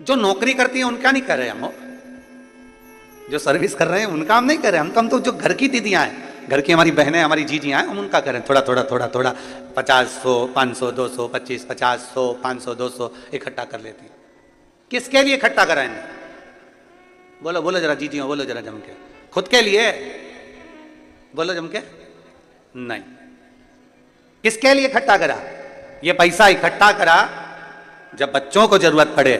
जो नौकरी करती है उनका नहीं कर रहे हम, जो सर्विस कर रहे हैं उनका हम नहीं कर रहे हम तो जो घर की दीदियां हैं, घर की हमारी बहनें, हमारी जीजियां हैं, हम उनका करें थोड़ा थोड़ा थोड़ा थोड़ा 50, 100, 500, 200, 25, 50, 100, 500, 200 इकट्ठा कर लेती हैं। किसके लिए इकट्ठा कराएंगे? बोलो बोलो जरा जीजियों, बोलो जरा जम के। खुद के लिए? बोलो जम के। नहीं। किसके लिए इकट्ठा करा? ये पैसा इकट्ठा करा जब बच्चों को जरूरत पड़े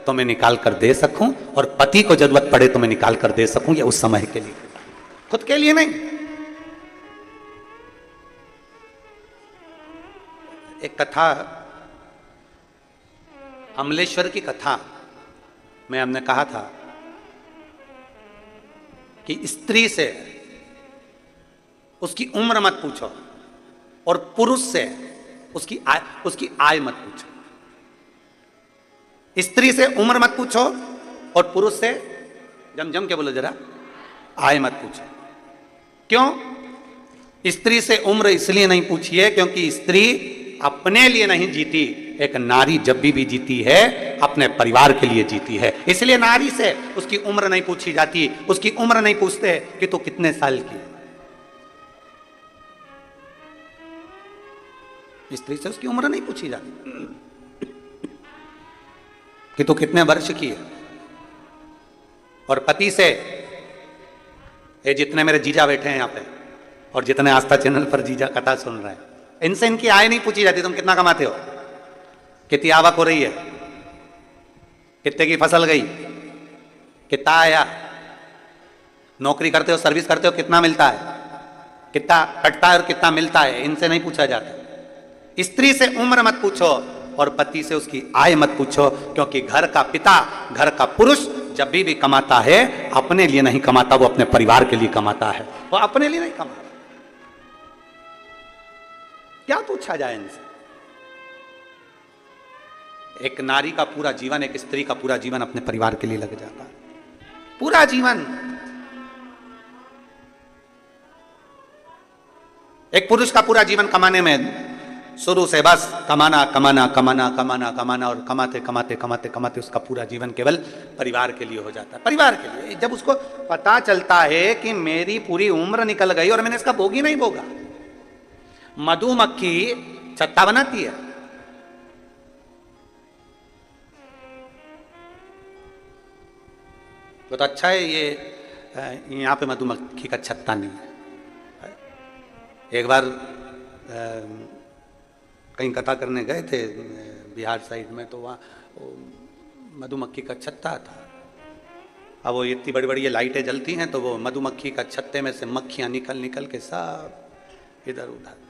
तो मैं निकाल कर दे सकूं, और पति को जरूरत पड़े तो मैं निकाल कर दे सकूं, या उस समय के लिए, खुद के लिए नहीं। एक कथा, अमलेश्वर की कथा में हमने कहा था कि स्त्री से उसकी उम्र मत पूछो और पुरुष से उसकी आय मत पूछो। स्त्री से उम्र मत पूछो और पुरुष से, जम जम के बोलो जरा, आय मत पूछो। क्यों? स्त्री से उम्र इसलिए नहीं पूछिए क्योंकि स्त्री अपने लिए नहीं जीती, एक नारी जब भी जीती है अपने परिवार के लिए जीती है, इसलिए नारी से उसकी उम्र नहीं पूछी जाती। उसकी उम्र नहीं पूछते कि तू कितने साल की है, स्त्री से उसकी उम्र नहीं पूछी जाती कि तू कितने वर्ष की है। और पति से, ये जितने मेरे जीजा बैठे हैं यहाँ पे और जितने आस्था चैनल पर जीजा कथा सुन रहे हैं, इनसे इनकी आय नहीं पूछी जाती। तुम कितना कमाते हो, कितनी आवक हो रही है, कितने की फसल गई, कितना आया, नौकरी करते हो, सर्विस करते हो, कितना मिलता है, कितना कटता है और कितना मिलता है, इनसे नहीं पूछा जाता। स्त्री से उम्र मत पूछो और पति से उसकी आय मत पूछो, क्योंकि घर का पिता, घर का पुरुष जब भी कमाता है अपने लिए नहीं कमाता, वो अपने परिवार के लिए कमाता है, वो अपने लिए नहीं कमाता। क्या पूछा जाए इनसे? एक नारी का पूरा जीवन, एक स्त्री का पूरा जीवन अपने परिवार के लिए लग जाता है, पूरा जीवन। एक पुरुष का पूरा जीवन कमाने में, शुरू से बस कमाना कमाना कमाना कमाना कमाना, और कमाते कमाते कमाते कमाते उसका पूरा जीवन केवल परिवार के लिए हो जाता है, परिवार के लिए। जब उसको पता चलता है कि मेरी पूरी उम्र निकल गई और मैंने इसका भोग ही नहीं भोगा। मधुमक्खी छत्ता बनाती है, तो अच्छा है ये यहाँ पे मधुमक्खी का छत्ता नहीं है। एक बार कहीं कथा करने गए थे बिहार साइड में, तो वहाँ मधुमक्खी का छत्ता था। अब वो इतनी बड़ी बड़ी ये लाइटें जलती हैं, तो वो मधुमक्खी का छत्ते में से मक्खियाँ निकल निकल के सब इधर उधर।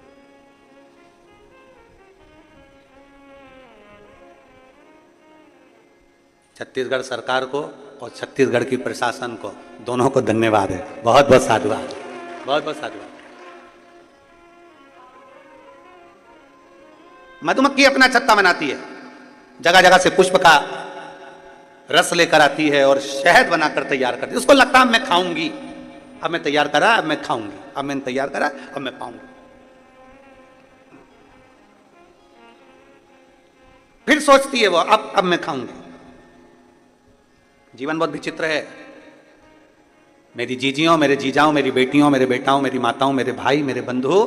छत्तीसगढ़ सरकार को और छत्तीसगढ़ की प्रशासन को, दोनों को धन्यवाद है, बहुत बहुत साधुवाद, बहुत बहुत साधुवाद। मधुमक्खी अपना छत्ता बनाती है, जगह जगह से पुष्प का रस लेकर आती है और शहद बनाकर तैयार करती है। उसको लगता है मैं खाऊंगी, अब मैं तैयार करा, अब मैं खाऊंगी, अब मैंने तैयार करा, अब मैं पाऊंगी। फिर सोचती है वो, अब मैं खाऊंगी। जीवन बहुत विचित्र है। मेरी जीजियों, मेरे जीजाओं, मेरी बेटियों, मेरे बेटाओं, मेरी माताओं, मेरे भाई, मेरे बंधु,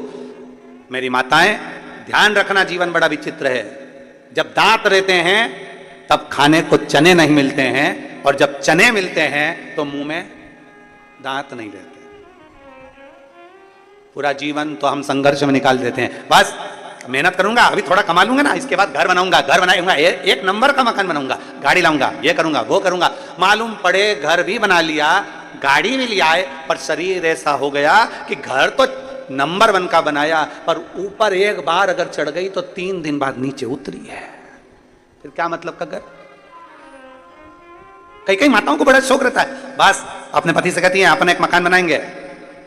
मेरी माताएं, ध्यान रखना, जीवन बड़ा विचित्र है। जब दांत रहते हैं तब खाने को चने नहीं मिलते हैं, और जब चने मिलते हैं तो मुंह में दांत नहीं रहते। पूरा जीवन तो हम संघर्ष में निकाल देते हैं। बस मेहनत करूंगा, अभी थोड़ा कमा लूंगा ना, इसके बाद घर बनाऊंगा, घर बनाऊंगा, एक नंबर का मकान बनाऊंगा, गाड़ी लाऊंगा, ये करूंगा, वो करूंगा। मालूम पड़े घर भी बना लिया, गाड़ी भी लिया है, पर शरीर ऐसा हो गया कि घर तो नंबर 1 का बनाया, पर ऊपर एक बार अगर चढ़ गई तो 3 दिन बाद नीचे उतरी है। फिर क्या मतलब का घर? कई कई माताओं को बड़ा शौक रहता है, बस अपने पति से कहती है अपन एक मकान बनाएंगे,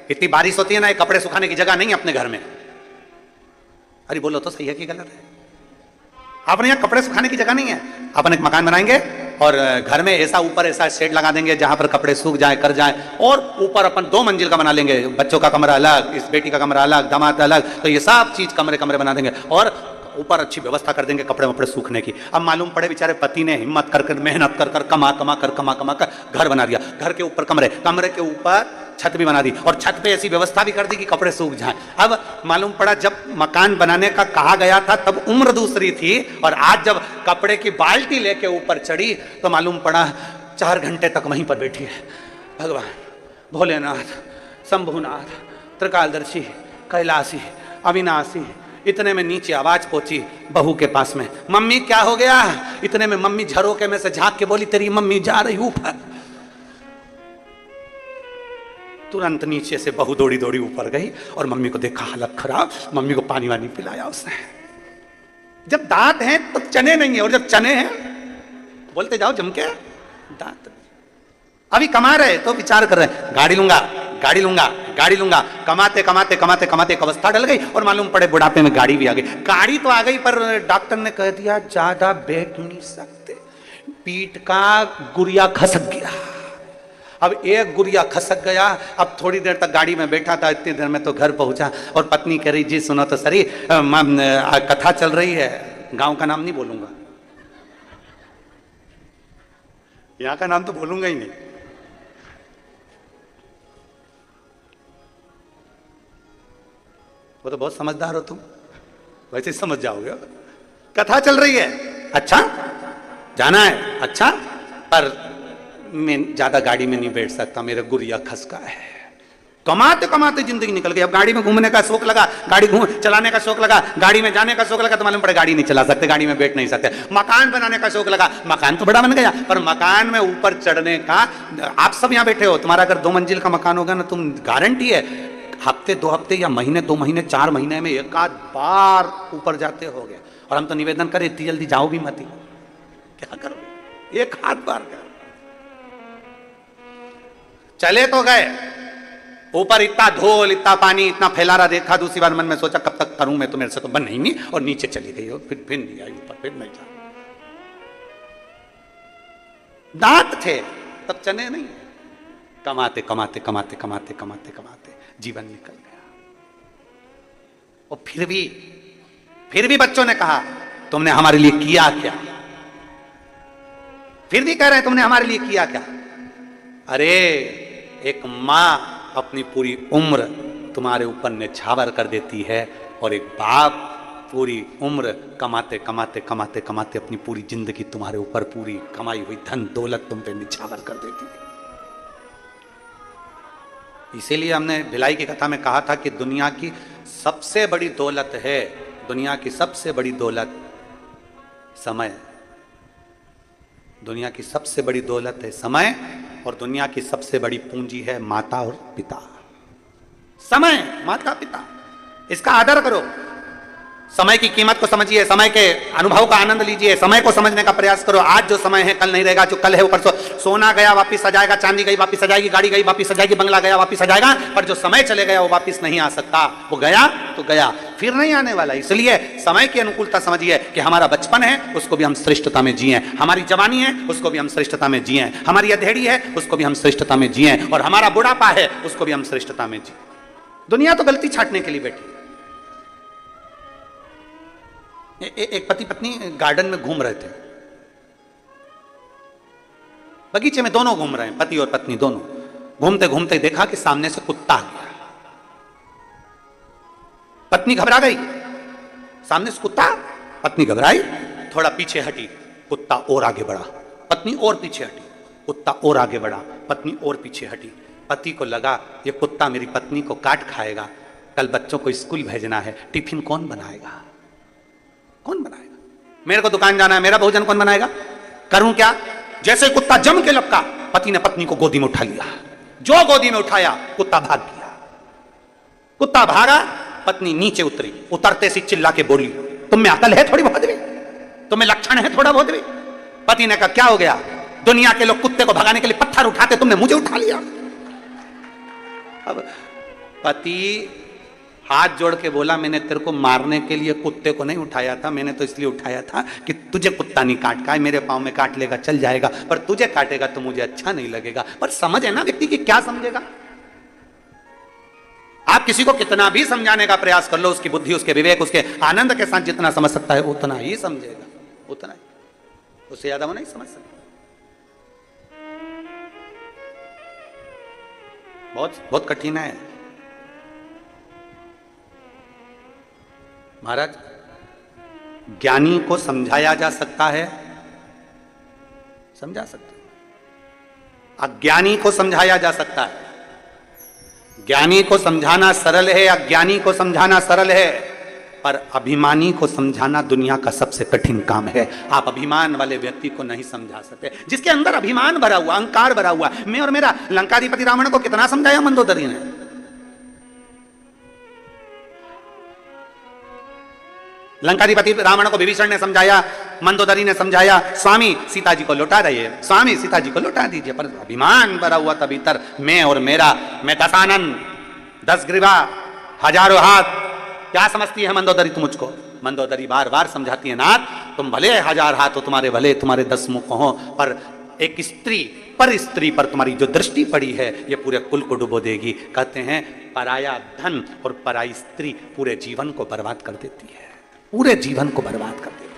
इतनी बारिश होती है ना, कपड़े सुखाने की जगह नहीं अपने घर में। अरे बोलो तो सही है कि गलत है? अपने यहाँ कपड़े सुखाने की जगह नहीं है, अपन एक मकान बनाएंगे और घर में ऐसा ऊपर ऐसा शेड लगा देंगे जहां पर कपड़े सूख जाए, कर जाए, और ऊपर अपन 2 मंजिल का बना लेंगे, बच्चों का कमरा अलग, इस बेटी का कमरा अलग, दामाद अलग, तो ये सब चीज कमरे कमरे बना देंगे, और ऊपर अच्छी व्यवस्था कर देंगे कपड़े वपड़े सूखने की। अब मालूम पड़े बेचारे पति ने हिम्मत कर मेहनत कर कमा कर घर बना दिया, घर के ऊपर कमरे, कमरे के ऊपर छत भी बना दी और छत पे ऐसी व्यवस्था भी कर दी कि कपड़े सूख जाएं। अब मालूम पड़ा जब मकान बनाने का कहा गया था तब उम्र दूसरी थी, और आज जब कपड़े की बाल्टी लेके ऊपर चढ़ी तो मालूम पड़ा 4 घंटे तक वहीं पर बैठी है। भगवान भोलेनाथ, शंभुनाथ, त्रिकालदर्शी, कैलाशी, अविनाशी। इतने में नीचे आवाज पहुंची बहू के पास में, मम्मी क्या हो गया? इतने में मम्मी झरोके में से झांक के बोली, तेरी मम्मी जा रही ऊपर। तुरंत नीचे से बहू दौड़ी दौड़ी ऊपर गई और मम्मी को देखा हालत खराब, मम्मी को पानी वानी पिलाया उसने। जब दांत हैं तो चने नहीं है, और जब चने हैं बोलते जाओ जम के दांत। अभी कमा रहे तो विचार कर रहे गाड़ी लूंगा गाड़ी लूंगा गाड़ी लूंगा, कमाते कमाते कमाते कमाते एक अवस्था डल गई और मालूम पड़े बुढ़ापे में गाड़ी भी आ गई। गाड़ी तो आ गई पर डॉक्टर ने कह दिया ज्यादा बैठ नहीं सकते, पीठ का गुरिया खसक गया। अब एक गुरिया खसक गया, अब थोड़ी देर तक गाड़ी में बैठा था, इतनी देर में तो घर पहुंचा और पत्नी कह रही जी सुनो तो सरी, कथा चल रही है, गांव का नाम नहीं बोलूंगा, यहां का नाम तो बोलूंगा ही नहीं। वो तो बहुत समझदार हो तुम, वैसे समझ जाओगे। कथा चल रही है, अच्छा जाना है, अच्छा पर मैं ज्यादा गाड़ी में नहीं बैठ सकता, मेरा गुरिया खसका है। कमाते कमाते जिंदगी निकल गई। अब गाड़ी में घूमने का शौक लगा, गाड़ी चलाने का शौक लगा, गाड़ी में जाने का शौक लगा तो मालूम पड़ा गाड़ी नहीं चला सकते, गाड़ी में बैठ नहीं सकते। मकान बनाने का शौक लगा, मकान तो बड़ा बन गया पर मकान में ऊपर चढ़ने का, आप सब यहाँ बैठे हो, तुम्हारा अगर 2 मंजिल का मकान होगा ना, तुम गारंटी है हफ्ते 2 हफ्ते या महीने 2 महीने 4 महीने में एक आध बार ऊपर जाते हो गए। और हम तो निवेदन करें इतनी जल्दी जाओ भी मत, क्या करो, एक आध बार कर चले तो गए ऊपर, इतना धूल इतना पानी इतना फैला रहा देखा, दूसरी बार मन में सोचा कब तक करूं मैं, तो मेरे से तो बन नहीं, और नीचे चली गई और फिर नहीं आई ऊपर, फिर नहीं जा। दांत थे तब चने नहीं, कमाते कमाते कमाते कमाते कमाते कमाते जीवन निकल गया। और फिर भी बच्चों ने कहा तुमने हमारे लिए किया क्या? फिर भी कह रहे हैं तुमने हमारे लिए किया क्या? अरे एक मां अपनी पूरी उम्र तुम्हारे ऊपर निछावर कर देती है, और एक बाप पूरी उम्र कमाते कमाते कमाते कमाते अपनी पूरी जिंदगी तुम्हारे ऊपर पूरी कमाई हुई धन दौलत तुम पे निछावर कर देती है। इसीलिए हमने भिलाई की कथा में कहा था कि दुनिया की सबसे बड़ी दौलत है, दुनिया की सबसे बड़ी दौलत समय, दुनिया की सबसे बड़ी दौलत है समय, और दुनिया की सबसे बड़ी पूंजी है माता और पिता। समय, माता पिता, इसका आदर करो, समय की कीमत को समझिए, समय के अनुभव का आनंद लीजिए, समय को समझने का प्रयास करो। आज जो समय है कल नहीं रहेगा, जो कल है वो परसों। सोना गया वापिस आ जाएगा, चांदी गई वापिस आ जाएगी, गाड़ी गई वापिस आ जाएगी, बंगला गया वापिस आ जाएगा, पर जो समय चले गया वो वापिस नहीं आ सकता। वो गया तो गया, फिर नहीं आने वाला। इसलिए समय की अनुकूलता समझिए कि हमारा बचपन है उसको भी हम श्रेष्ठता में जिए, हमारी जवानी है उसको भी हम श्रेष्ठता में जिए, हमारी अधेड़ी है उसको भी हम श्रेष्ठता में जिए, और हमारा बुढ़ापा है उसको भी हम श्रेष्ठता में जिए। दुनिया तो गलती छांटने के लिए बैठी है। एक पति पत्नी गार्डन में घूम रहे थे, बगीचे में दोनों घूम रहे हैं, पति और पत्नी दोनों। घूमते घूमते देखा कि सामने से कुत्ता आ गया। पत्नी घबरा गई, सामने से कुत्ता, पत्नी घबराई, थोड़ा पीछे हटी, कुत्ता और आगे बढ़ा, पत्नी और पीछे हटी, कुत्ता और आगे बढ़ा, पत्नी और पीछे हटी। पति को लगा ये कुत्ता मेरी पत्नी को काट खाएगा, कल बच्चों को स्कूल भेजना है, टिफिन कौन बनाएगा? कौन बनाएगा? मेरे को दुकान जाना है, मेरा भोजन कौन बनाएगा? करूं क्या? जैसे कुत्ता जम के लपका, पति ने पत्नी को गोदी में उठा लिया। जो गोदी में उठाया कुत्ता भाग गया। कुत्ता भागा, पत्नी नीचे उतरी, उतरते सी चिल्ला के बोली तुम में अकल है थोड़ी बहुत भी? तुम्हें लक्षण है थोड़ा बहुत भी? पति ने कहा क्या हो गया? दुनिया के लोग कुत्ते को भगाने के लिए पत्थर उठाते, तुमने मुझे उठा लिया। अब पति हाथ जोड़ के बोला मैंने तेरे को मारने के लिए कुत्ते को नहीं उठाया था, मैंने तो इसलिए उठाया था कि तुझे कुत्ता नहीं काट का है, मेरे पाँव में काट लेगा चल जाएगा, पर तुझे काटेगा तो मुझे अच्छा नहीं लगेगा। पर समझ है ना व्यक्ति की, क्या समझेगा? आप किसी को कितना भी समझाने का प्रयास कर लो, उसकी बुद्धि, उसके विवेक, उसके आनंद के साथ जितना समझ सकता है उतना ही समझेगा, उतना ही, उससे ज्यादा वो नहीं समझ सकता। बहुत बहुत कठिन है महाराज। ज्ञानी को समझाया जा सकता है, समझा सकते, अज्ञानी को समझाया जा सकता है। ज्ञानी को समझाना सरल है, अज्ञानी को समझाना सरल है, पर अभिमानी को समझाना दुनिया का सबसे कठिन काम है। आप अभिमान वाले व्यक्ति को नहीं समझा सकते, जिसके अंदर अभिमान भरा हुआ, अहंकार भरा हुआ, मैं और मेरा। लंकाधिपति रावण को कितना समझाया मंदोदरी ने? लंकाधिपति रावण को विभीषण ने समझाया, मंदोदरी ने समझाया, स्वामी सीता जी को लौटा रही है, स्वामी सीता जी को लौटा दीजिए, पर अभिमान भरा हुआ था भीतर, मैं और मेरा, मैं दशानन, 10 ग्रीवा, हजारों हाथ। क्या समझती है मंदोदरी तुम मुझको? मंदोदरी बार बार समझाती है, नाथ तुम भले 1000 हाथ हो तुम्हारे, भले तुम्हारे 10 मुख हो, पर एक स्त्री पर तुम्हारी जो दृष्टि पड़ी है ये पूरे कुल को डुबो देगी। कहते हैं पराया धन और पराई स्त्री पूरे जीवन को बर्बाद कर देती है, पूरे जीवन को बर्बाद कर देती है।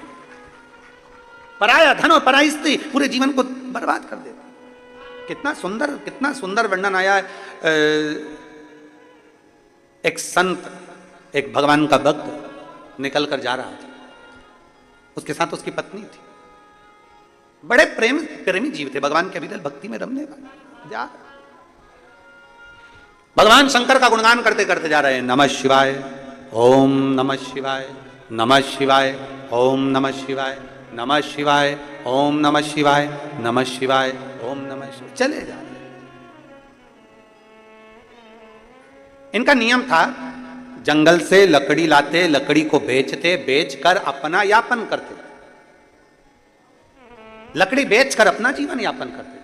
पराया धन और पराई स्त्री पूरे जीवन को बर्बाद कर देती है। कितना सुंदर वर्णन आया है। एक संत, एक भगवान का भक्त निकल कर जा रहा था, उसके साथ उसकी पत्नी थी, बड़े प्रेमी जीव थे, भगवान के विदल भक्ति में रमने वाले। जा भगवान शंकर का गुणगान करते करते जा रहे हैं, नमः शिवाय ओम नमः शिवाय, नमः शिवाय ओम नमः शिवाय, नमः शिवाय ओम नमः शिवाय, नमः शिवाय ओम नमः शिवाय, चले जा रहे। इनका नियम था, जंगल से लकड़ी लाते, लकड़ी को बेचते, बेचकर अपना यापन करते, लकड़ी बेचकर अपना जीवन यापन करते।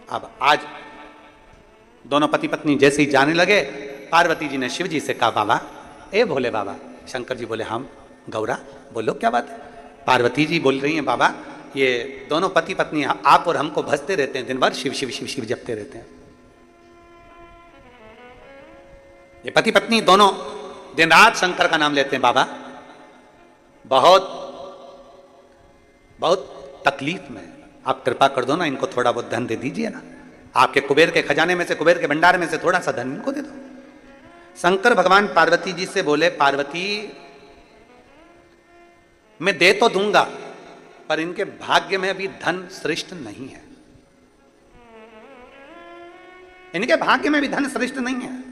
अब आज दोनों पति पत्नी जैसे ही जाने लगे, पार्वती जी ने शिव जी से कहा, बाबा, ए भोले बाबा। शंकर जी बोले, हम गौरा बोलो क्या बात है? पार्वती जी बोल रही हैं, बाबा ये दोनों पति पत्नी आप और हमको भजते रहते हैं, दिन भर शिव शिव शिव शिव जपते रहते हैं। ये पति पत्नी दोनों दिन रात शंकर का नाम लेते हैं। बाबा बहुत बहुत तकलीफ में, आप कृपा कर दो ना, इनको थोड़ा बहुत धन दे दीजिए ना, आपके कुबेर के खजाने में से, कुबेर के भंडार में से थोड़ा सा धन इनको दे दो। शंकर भगवान पार्वती जी से बोले, पार्वती मैं दे तो दूंगा, पर इनके भाग्य में अभी धन श्रेष्ठ नहीं है, इनके भाग्य में भी धन श्रेष्ठ नहीं है।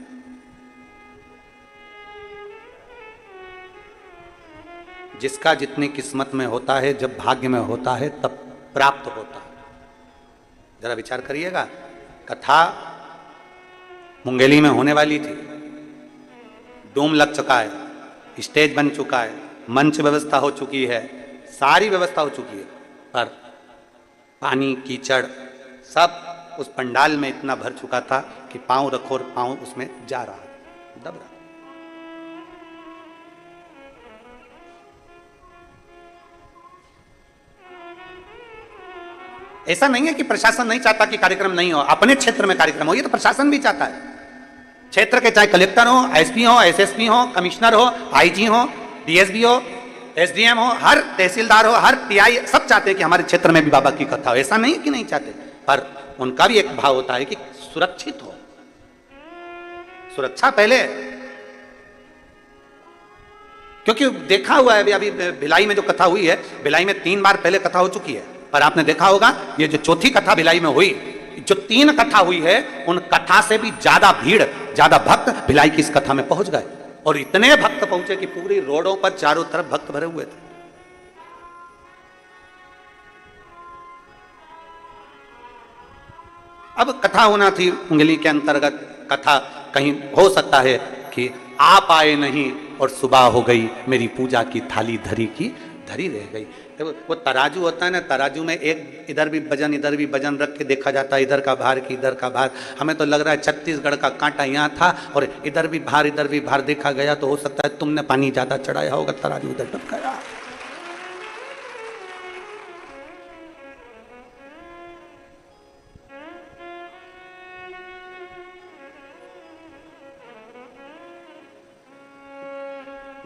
जिसका जितनी किस्मत में होता है, जब भाग्य में होता है तब प्राप्त होता है। जरा विचार करिएगा, कथा मुंगेली में होने वाली थी, डोम लग चुका है, स्टेज बन चुका है, मंच व्यवस्था हो चुकी है, सारी व्यवस्था हो चुकी है, पर पानी कीचड़ सब उस पंडाल में इतना भर चुका था कि पांव रखो और पांव उसमें जा रहा, दब रहा। ऐसा नहीं है कि प्रशासन नहीं चाहता कि कार्यक्रम नहीं हो, अपने क्षेत्र में कार्यक्रम हो, ये तो प्रशासन भी चाहता है। क्षेत्र के चाहे कलेक्टर हो, एसपी हो, एसएसपी हो, कमिश्नर हो, आईजी हो, डीएसपी हो, एसडीएम हो, हर तहसीलदार हो, हर टीआई, सब चाहते हैं कि हमारे क्षेत्र में भी बाबा की कथा हो। ऐसा नहीं कि नहीं चाहते, पर उनका भी एक भाव होता है कि सुरक्षित हो, सुरक्षा पहले। क्योंकि देखा हुआ है अभी भिलाई में जो कथा हुई है, भिलाई में 3 बार पहले कथा हो चुकी है, पर आपने देखा होगा ये जो चौथी कथा भिलाई में हुई, जो 3 कथा हुई है, उन कथा से भी ज्यादा भीड़, ज्यादा भक्त भिलाई की इस कथा में पहुंच गए, और इतने भक्त पहुंचे कि पूरी रोडों पर चारों तरफ भक्त भरे हुए थे। अब कथा होना थी उंगली के अंतर्गत, कथा कहीं हो सकता है कि आप आए नहीं और सुबह हो गई, मेरी पूजा की थाली धरी की धरी रह गई। तो वो तराजू होता है ना, तराजू में एक इधर भी वजन रख के देखा जाता है, इधर का भार की इधर का भार। हमें तो लग रहा है छत्तीसगढ़ का कांटा यहाँ था और इधर भी भार देखा गया, तो हो सकता है तुमने पानी ज्यादा चढ़ाया होगा, तराजू उधर डूब गया।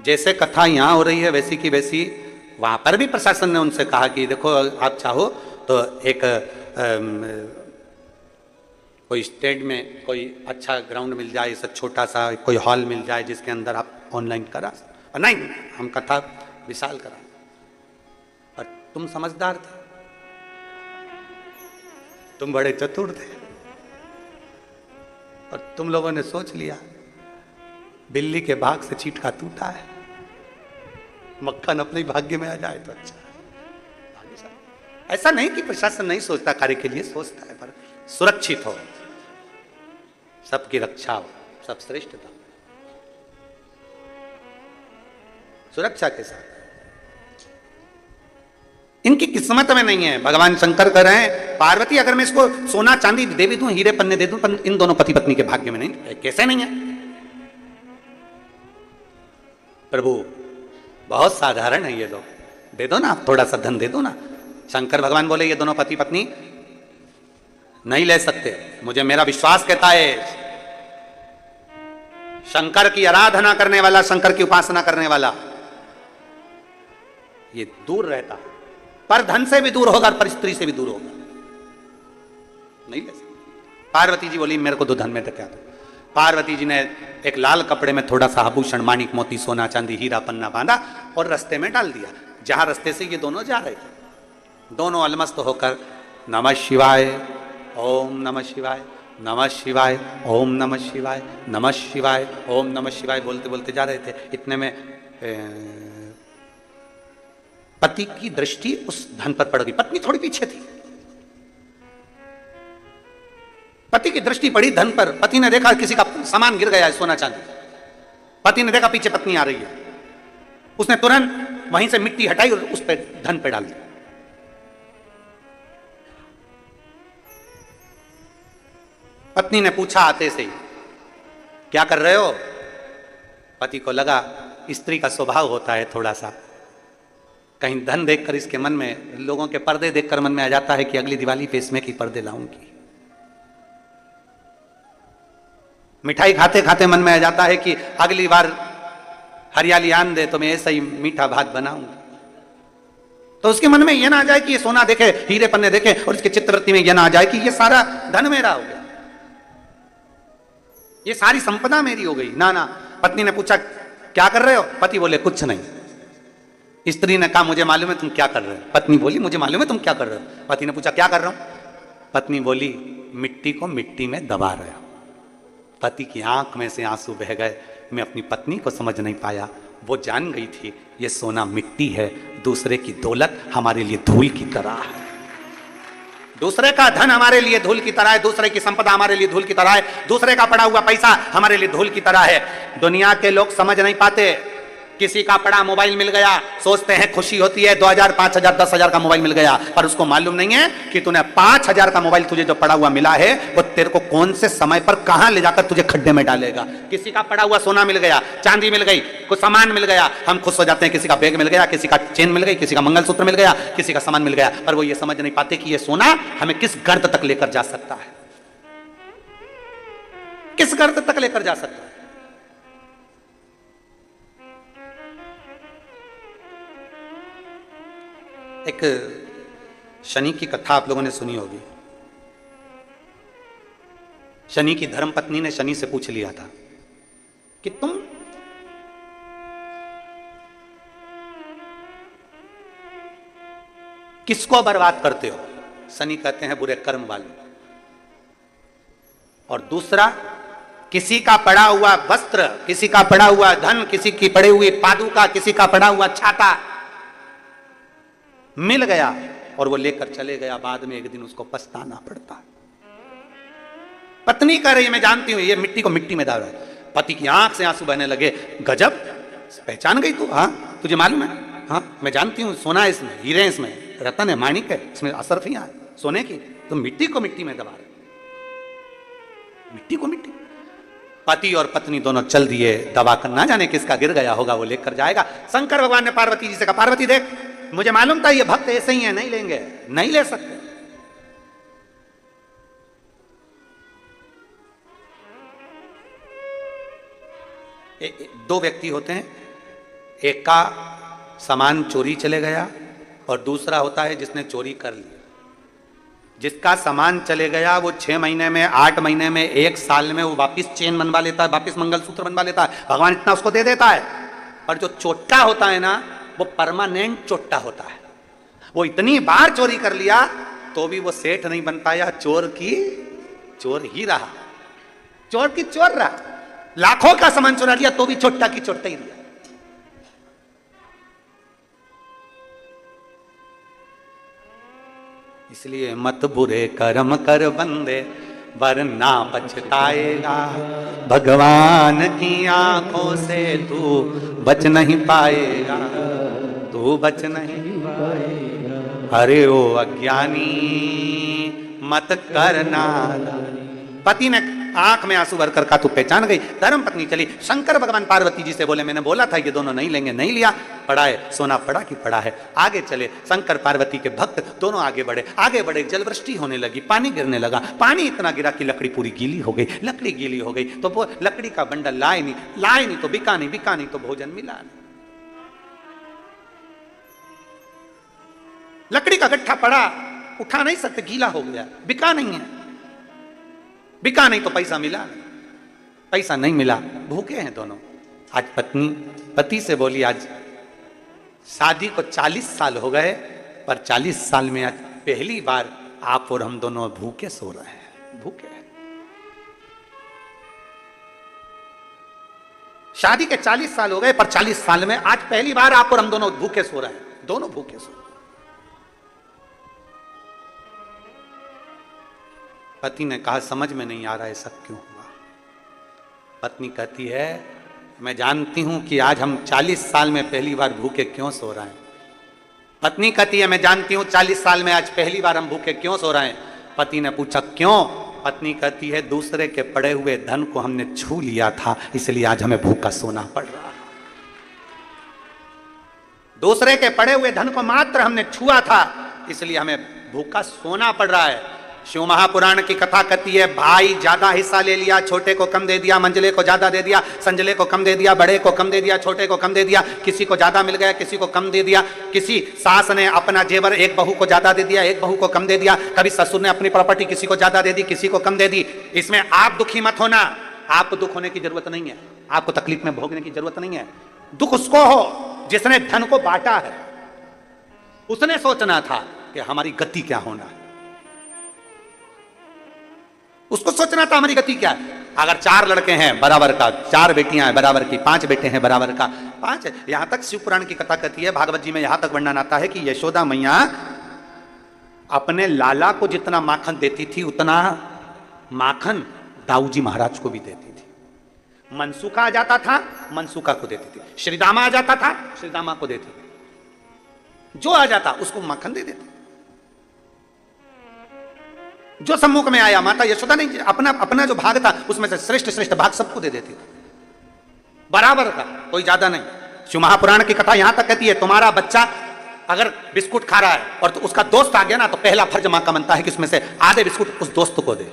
जैसे कथा यहाँ हो रही है वैसी की वैसी वहां पर भी प्रशासन ने उनसे कहा कि देखो आप चाहो तो एक कोई स्टेट में कोई अच्छा ग्राउंड मिल जाए, ऐसा छोटा सा कोई हॉल मिल जाए जिसके अंदर आप ऑनलाइन करा, और नहीं हम कथा विशाल करा। और तुम समझदार थे, तुम बड़े चतुर थे, और तुम लोगों ने सोच लिया बिल्ली के भाग से चीटका टूटा है, मक्खन अपने भाग्य में आ जाए तो अच्छा है। ऐसा नहीं कि प्रशासन नहीं सोचता, कार्य के लिए सोचता है, पर सुरक्षित हो, सबकी रक्षा हो, सब श्रेष्ठता, सुरक्षा के साथ। इनकी किस्मत में नहीं है। भगवान शंकर कह रहे हैं पार्वती अगर मैं इसको सोना चांदी दे भी दूं, हीरे पन्ने दे दूं, पर इन दोनों पति पत्नी के भाग्य में नहीं। कैसे नहीं है प्रभु? बहुत साधारण है ये लोग, दे दो ना, थोड़ा सा धन दे दो ना। शंकर भगवान बोले ये दोनों पति पत्नी नहीं ले सकते। मुझे मेरा विश्वास कहता है शंकर की आराधना करने वाला, शंकर की उपासना करने वाला ये दूर रहता, पर धन से भी दूर होगा और पर स्त्री से भी दूर होगा, नहीं ले सकते। पार्वती जी बोली मेरे को तो धन में क्या दो। पार्वती जी ने एक लाल कपड़े में थोड़ा सा आभूषण, माणिक मोती सोना चांदी हीरा पन्ना बांधा और रास्ते में डाल दिया, जहां रास्ते से ये दोनों जा रहे थे। दोनों अलमस्त होकर नमः शिवाय ओम नमः शिवाय, नमः शिवाय ओम नमः शिवाय, नमः शिवाय ओम नमः शिवाय बोलते बोलते जा रहे थे। इतने में पति की दृष्टि उस धन पर पड़ गई। पत्नी थोड़ी पीछे थी, पति की दृष्टि पड़ी धन पर। पति ने देखा किसी का सामान गिर गया है, सोना चांदी। पति ने देखा पीछे पत्नी आ रही है, उसने तुरंत वहीं से मिट्टी हटाई और उस पर धन पे डाल दी। पत्नी ने पूछा आते से ही क्या कर रहे हो? पति को लगा स्त्री का स्वभाव होता है थोड़ा सा, कहीं धन देखकर इसके मन में, लोगों के पर्दे देखकर मन में आ जाता है कि अगली दिवाली पे इसमें की पर्दे लाऊंगी। मिठाई खाते खाते मन में आ जाता है कि अगली बार हरियाली आन दे तो मैं ऐसा ही मीठा भात बनाऊंगी। तो उसके मन में यह ना आ जाए कि ये सोना देखे, हीरे पन्ने देखे और इसके चित्रवृत्ति में यह ना आ जाए कि ये सारा धन मेरा हो गया, ये सारी संपदा मेरी हो गई। ना ना। पत्नी ने पूछा क्या कर रहे हो? पति बोले कुछ नहीं। स्त्री ने कहा मुझे मालूम है तुम क्या कर रहे हो। पत्नी बोली मुझे मालूम है तुम क्या कर रहे हो। पति ने पूछा क्या कर रहा हूं? पत्नी बोली मिट्टी को मिट्टी में दबा रहे हो। पति की आंख में से आंसू बह गए। मैं अपनी पत्नी को समझ नहीं पाया, वो जान गई थी ये सोना मिट्टी है, दूसरे की दौलत हमारे लिए धूल की तरह है, दूसरे का धन हमारे लिए धूल की तरह है, दूसरे की संपदा हमारे लिए धूल की तरह है, दूसरे का पड़ा हुआ पैसा हमारे लिए धूल की तरह है। दुनिया के लोग समझ नहीं पाते। किसी का पड़ा मोबाइल मिल गया, सोचते हैं खुशी होती है, 2000 5000 10,000 का मोबाइल मिल गया, पर उसको मालूम नहीं है कि तूने 5000 का मोबाइल तुझे जो पड़ा हुआ मिला है वो तेरे को कौन से समय पर कहां ले जाकर तुझे खड्डे में डालेगा। किसी का पड़ा हुआ सोना मिल गया, चांदी मिल गई, कुछ सामान मिल गया, हम खुश हो जाते हैं। किसी का बैग मिल गया, किसी का चेन मिल गई, किसी का मंगलसूत्र मिल गया, किसी का सामान मिल गया, पर वो ये समझ नहीं पाते कि ये सोना हमें किस गर्द तक लेकर जा सकता है, किस गर्द तक लेकर जा सकता है। एक शनि की कथा आप लोगों ने सुनी होगी। शनि की धर्मपत्नी ने शनि से पूछ लिया था कि तुम किसको बर्बाद करते हो? शनि कहते हैं बुरे कर्म वाले। और दूसरा, किसी का पड़ा हुआ वस्त्र, किसी का पड़ा हुआ धन, किसी की पड़ी हुई पादुका, किसी का पड़ा हुआ छाता मिल गया और वो लेकर चले गया, बाद में एक दिन उसको पछताना पड़ता। पत्नी कह रही मैं जानती हूं ये मिट्टी को मिट्टी में डाल रहा है। पति की आंख से आंसू बहने लगे। गजब, पहचान गई तू? हाँ तुझे मालूम है? हाँ मैं जानती हूं, सोना है इसमें, हीरे इसमें, रतन है, माणिक है, इसमें असरफियां है सोने की, तो मिट्टी को मिट्टी में दबा रहे, मिट्टी को मिट्टी। पति और पत्नी दोनों चल दिए, दबा कर ना जाने किसका गिर गया होगा, वो लेकर जाएगा। शंकर भगवान ने पार्वती जी से कहा पार्वती देख, मुझे मालूम था ये भक्त ऐसे ही है, नहीं लेंगे, नहीं ले सकते। दो व्यक्ति होते हैं, एक का सामान चोरी चले गया और दूसरा होता है जिसने चोरी कर लिया। जिसका सामान चले गया वो 6 महीने में, 8 महीने में, 1 साल में वो वापिस चेन बनवा लेता है, वापिस मंगलसूत्र बनवा लेता है, भगवान इतना उसको दे देता है। पर जो चोट्टा होता है ना, वो परमानेंट चोट्टा होता है। वो इतनी बार चोरी कर लिया तो भी वो सेठ नहीं बन पाया, चोर की चोर ही रहा, चोर की चोर रहा। लाखों का सामान चुरा लिया तो भी चोट्टा की चोट्टा ही रहा। इसलिए मत बुरे कर्म कर बंदे, वरना पछताएगा। भगवान की आंखों से तू बच नहीं पाएगा, तू बच नहीं पाएगा। अरे ओ अज्ञानी मत करना। पति ने आंख में आंसू भरकर कहा, तू पहचान गई। धर्म पत्नी चली, शंकर भगवान पार्वती जी से बोले, मैंने बोला था ये दोनों नहीं लेंगे, नहीं लिया। पड़ा है सोना, पड़ा कि पड़ा है। आगे चले, शंकर पार्वती के भक्त दोनों आगे बढ़े, आगे बढ़े। जलवृष्टि होने लगी, पानी गिरने लगा। पानी इतना गिरा कि लकड़ी पूरी गीली हो गई। लकड़ी गीली हो गई तो वो लकड़ी का बंडल लाए नहीं तो बिका नहीं, बिका नहीं तो भोजन मिला नहीं। लकड़ी का गट्ठा पड़ा, उठा नहीं सकते, गीला हो गया, बिका नहीं है। बिका नहीं तो पैसा मिला नहीं, पैसा नहीं मिला, भूखे हैं दोनों। आज पत्नी पति से बोली, आज शादी को 40 साल हो गए, पर 40 साल में आज पहली बार आप और हम दोनों भूखे सो रहे हैं, भूखे हैं। शादी के 40 साल हो गए, पर 40 साल में आज पहली बार आप और हम दोनों भूखे सो रहे हैं, दोनों भूखे सो रहे हैं। पति ने कहा, समझ में नहीं आ रहा है सब क्यों हुआ। पत्नी कहती है, मैं जानती हूं कि आज हम 40 साल में पहली बार भूखे क्यों सो रहे हैं। पत्नी कहती है, मैं जानती हूं 40 साल में आज पहली बार हम भूखे क्यों सो रहे हैं। पति ने पूछा, क्यों? पत्नी कहती है, दूसरे के पड़े हुए धन को हमने छू लिया था, इसलिए आज हमें भूखा सोना पड़ रहा है। दूसरे के पड़े हुए धन को मात्र हमने छुआ था, इसलिए हमें भूखा सोना पड़ रहा है। शिव महापुराण की कथा कहती है, भाई ज्यादा हिस्सा ले लिया, छोटे को कम दे दिया, मंझले को ज्यादा दे दिया, संजले को कम दे दिया, बड़े को कम दे दिया, छोटे को कम दे दिया, किसी को ज्यादा मिल गया, किसी को कम दे दिया। किसी सास ने अपना जेवर एक बहू को ज्यादा दे दिया, एक बहू को कम दे दिया। कभी ससुर ने अपनी प्रॉपर्टी किसी को ज्यादा दे दी, किसी को कम दे दी। इसमें आप दुखी मत होना, आपको दुख होने की जरूरत नहीं है, आपको तकलीफ में भोगने की जरूरत नहीं है। दुख उसको हो जिसने धन को बांटा है। उसने सोचना था कि हमारी गति क्या होना है, उसको सोचना था हमारी गति क्या है। अगर 4 लड़के हैं बराबर का, 4 बेटियां हैं बराबर की, 5 बेटे हैं बराबर का, 5। यहां तक शिव पुराण की कथा कहती है, भागवत जी में यहां तक वर्णन आता है कि यशोदा मैया अपने लाला को जितना माखन देती थी, उतना माखन दाऊ जी महाराज को भी देती थी। मनसुखा आ जाता था, मनसुखा को देती थी। श्रीदामा आ जाता था, श्रीदामा को देती थी। जो आ जाता उसको माखन दे देती। जो सम्मुख में आया, माता यशोदा ने अपना अपना जो भाग था उसमें से श्रेष्ठ श्रेष्ठ भाग सबको दे देती, बराबर का, कोई ज्यादा नहीं। शिव महापुराण की कथा यहां तक कहती है, तुम्हारा बच्चा अगर बिस्कुट खा रहा है और तो उसका दोस्त आ गया ना, तो पहला फर्ज मां का बनता है कि उसमें से आधे बिस्कुट उस दोस्त को दे,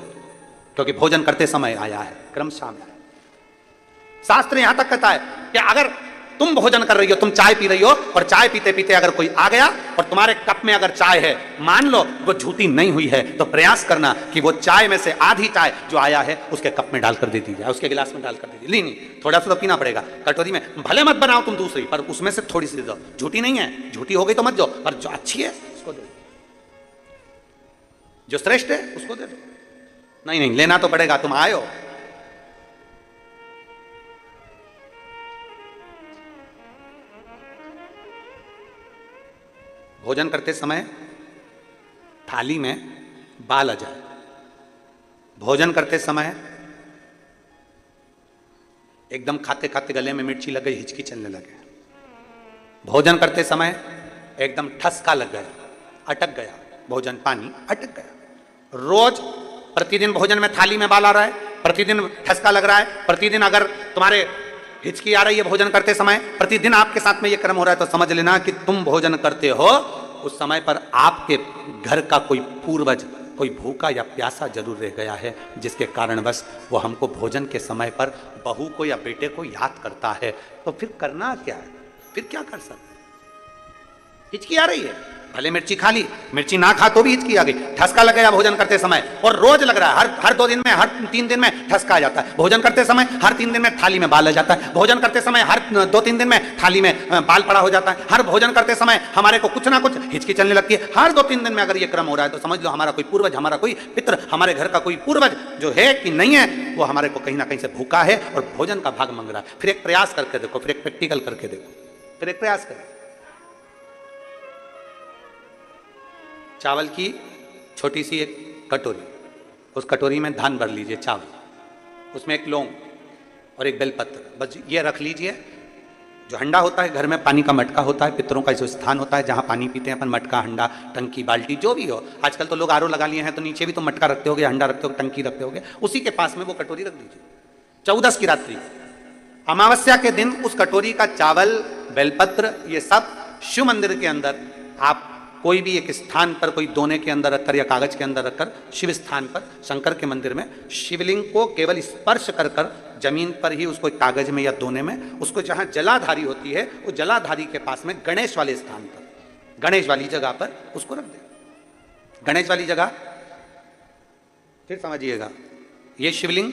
क्योंकि भोजन करते समय आया है, क्रमशः आया है। शास्त्र यहां तक कहता है कि अगर तुम भोजन कर रही हो, तुम चाय पी रही हो, और चाय पीते पीते अगर कोई आ गया और तुम्हारे कप में अगर चाय है, मान लो वो झूठी नहीं हुई है, तो प्रयास करना कि वो चाय में से आधी चाय जो आया है उसके कप में डालकर दे दी जाए, उसके गिलास में डालकर दे दी। नहीं, थोड़ा सा तो पीना पड़ेगा। कटोरी में भले मत बनाओ तुम दूसरी, पर उसमें से थोड़ी सी दो। झूठी नहीं है, झूठी हो गई तो मत दो, पर जो अच्छी है उसको दे दो, जो श्रेष्ठ है उसको दे दो। नहीं, लेना तो पड़ेगा, तुम आए हो। भोजन करते समय थाली में बाल आ जाए, भोजन करते समय एकदम खाते खाते गले में मिर्ची लग गई, हिचकी चलने लगे, भोजन करते समय एकदम ठसका लग गया, अटक गया भोजन, पानी अटक गया। रोज प्रतिदिन भोजन में थाली में बाल आ रहा है, प्रतिदिन ठसका लग रहा है, प्रतिदिन अगर तुम्हारे हिचकी आ रही है भोजन करते समय, प्रतिदिन आपके साथ में ये कर्म हो रहा है, तो समझ लेना कि तुम भोजन करते हो, उस समय पर आपके घर का कोई पूर्वज, कोई भूखा या प्यासा जरूर रह गया है, जिसके कारण बस वो हमको भोजन के समय पर बहू को या बेटे को याद करता है। तो फिर करना क्या है? फिर क्या कर सकते? हिचकी आ रही है, भले मिर्ची खा ली, मिर्ची ना खा तो भी हिचकी आ गई, ठसका लग गया भोजन करते समय, और रोज लग रहा है, हर 2 दिन में, हर 3 दिन में ठसका आ जाता है। भोजन करते समय हर 3 दिन में थाली में बाल आ जाता है, भोजन करते समय हर 2-3 दिन में थाली में बाल पड़ा हो जाता है, हर भोजन करते समय हमारे को कुछ ना कुछ हिचकी चलने लगती है। हर 2-3 दिन में अगर ये क्रम हो रहा है तो समझ लो हमारा कोई पूर्वज, हमारा कोई पितर, हमारे घर का कोई पूर्वज जो है कि नहीं है, वो हमारे को कहीं ना कहीं से भूखा है और भोजन का भाग मांग रहा है। फिर एक प्रयास करके देखो, फिर एक प्रैक्टिकल करके देखो, फिर एक प्रयास करो। चावल की छोटी सी एक कटोरी, उस कटोरी में धान भर लीजिए चावल, उसमें एक लौंग और एक बेलपत्र, बस ये रख लीजिए। जो हंडा होता है घर में, पानी का मटका होता है, पितरों का जो स्थान होता है जहाँ पानी पीते हैं अपन, मटका, हंडा, टंकी, बाल्टी, जो भी हो। आजकल तो लोग आरओ लगा लिए हैं तो नीचे भी तो मटका रखते होगे, हंडा रखते होगे, टंकी रखते होगे, उसी के पास में वो कटोरी रख दीजिए। 14 की रात्रि, अमावस्या के दिन उस कटोरी का चावल, बेलपत्र, ये सब शिव मंदिर के अंदर आप कोई भी एक स्थान पर, कोई दोने के अंदर रखकर या कागज के अंदर रखकर, शिव स्थान पर, शंकर के मंदिर में शिवलिंग को केवल स्पर्श कर कर जमीन पर ही उसको कागज में या दोने में, उसको जहां जलाधारी होती है वो जलाधारी के पास में गणेश वाले स्थान पर, गणेश वाली जगह पर उसको रख दे। गणेश वाली जगह, फिर समझिएगा, ये शिवलिंग,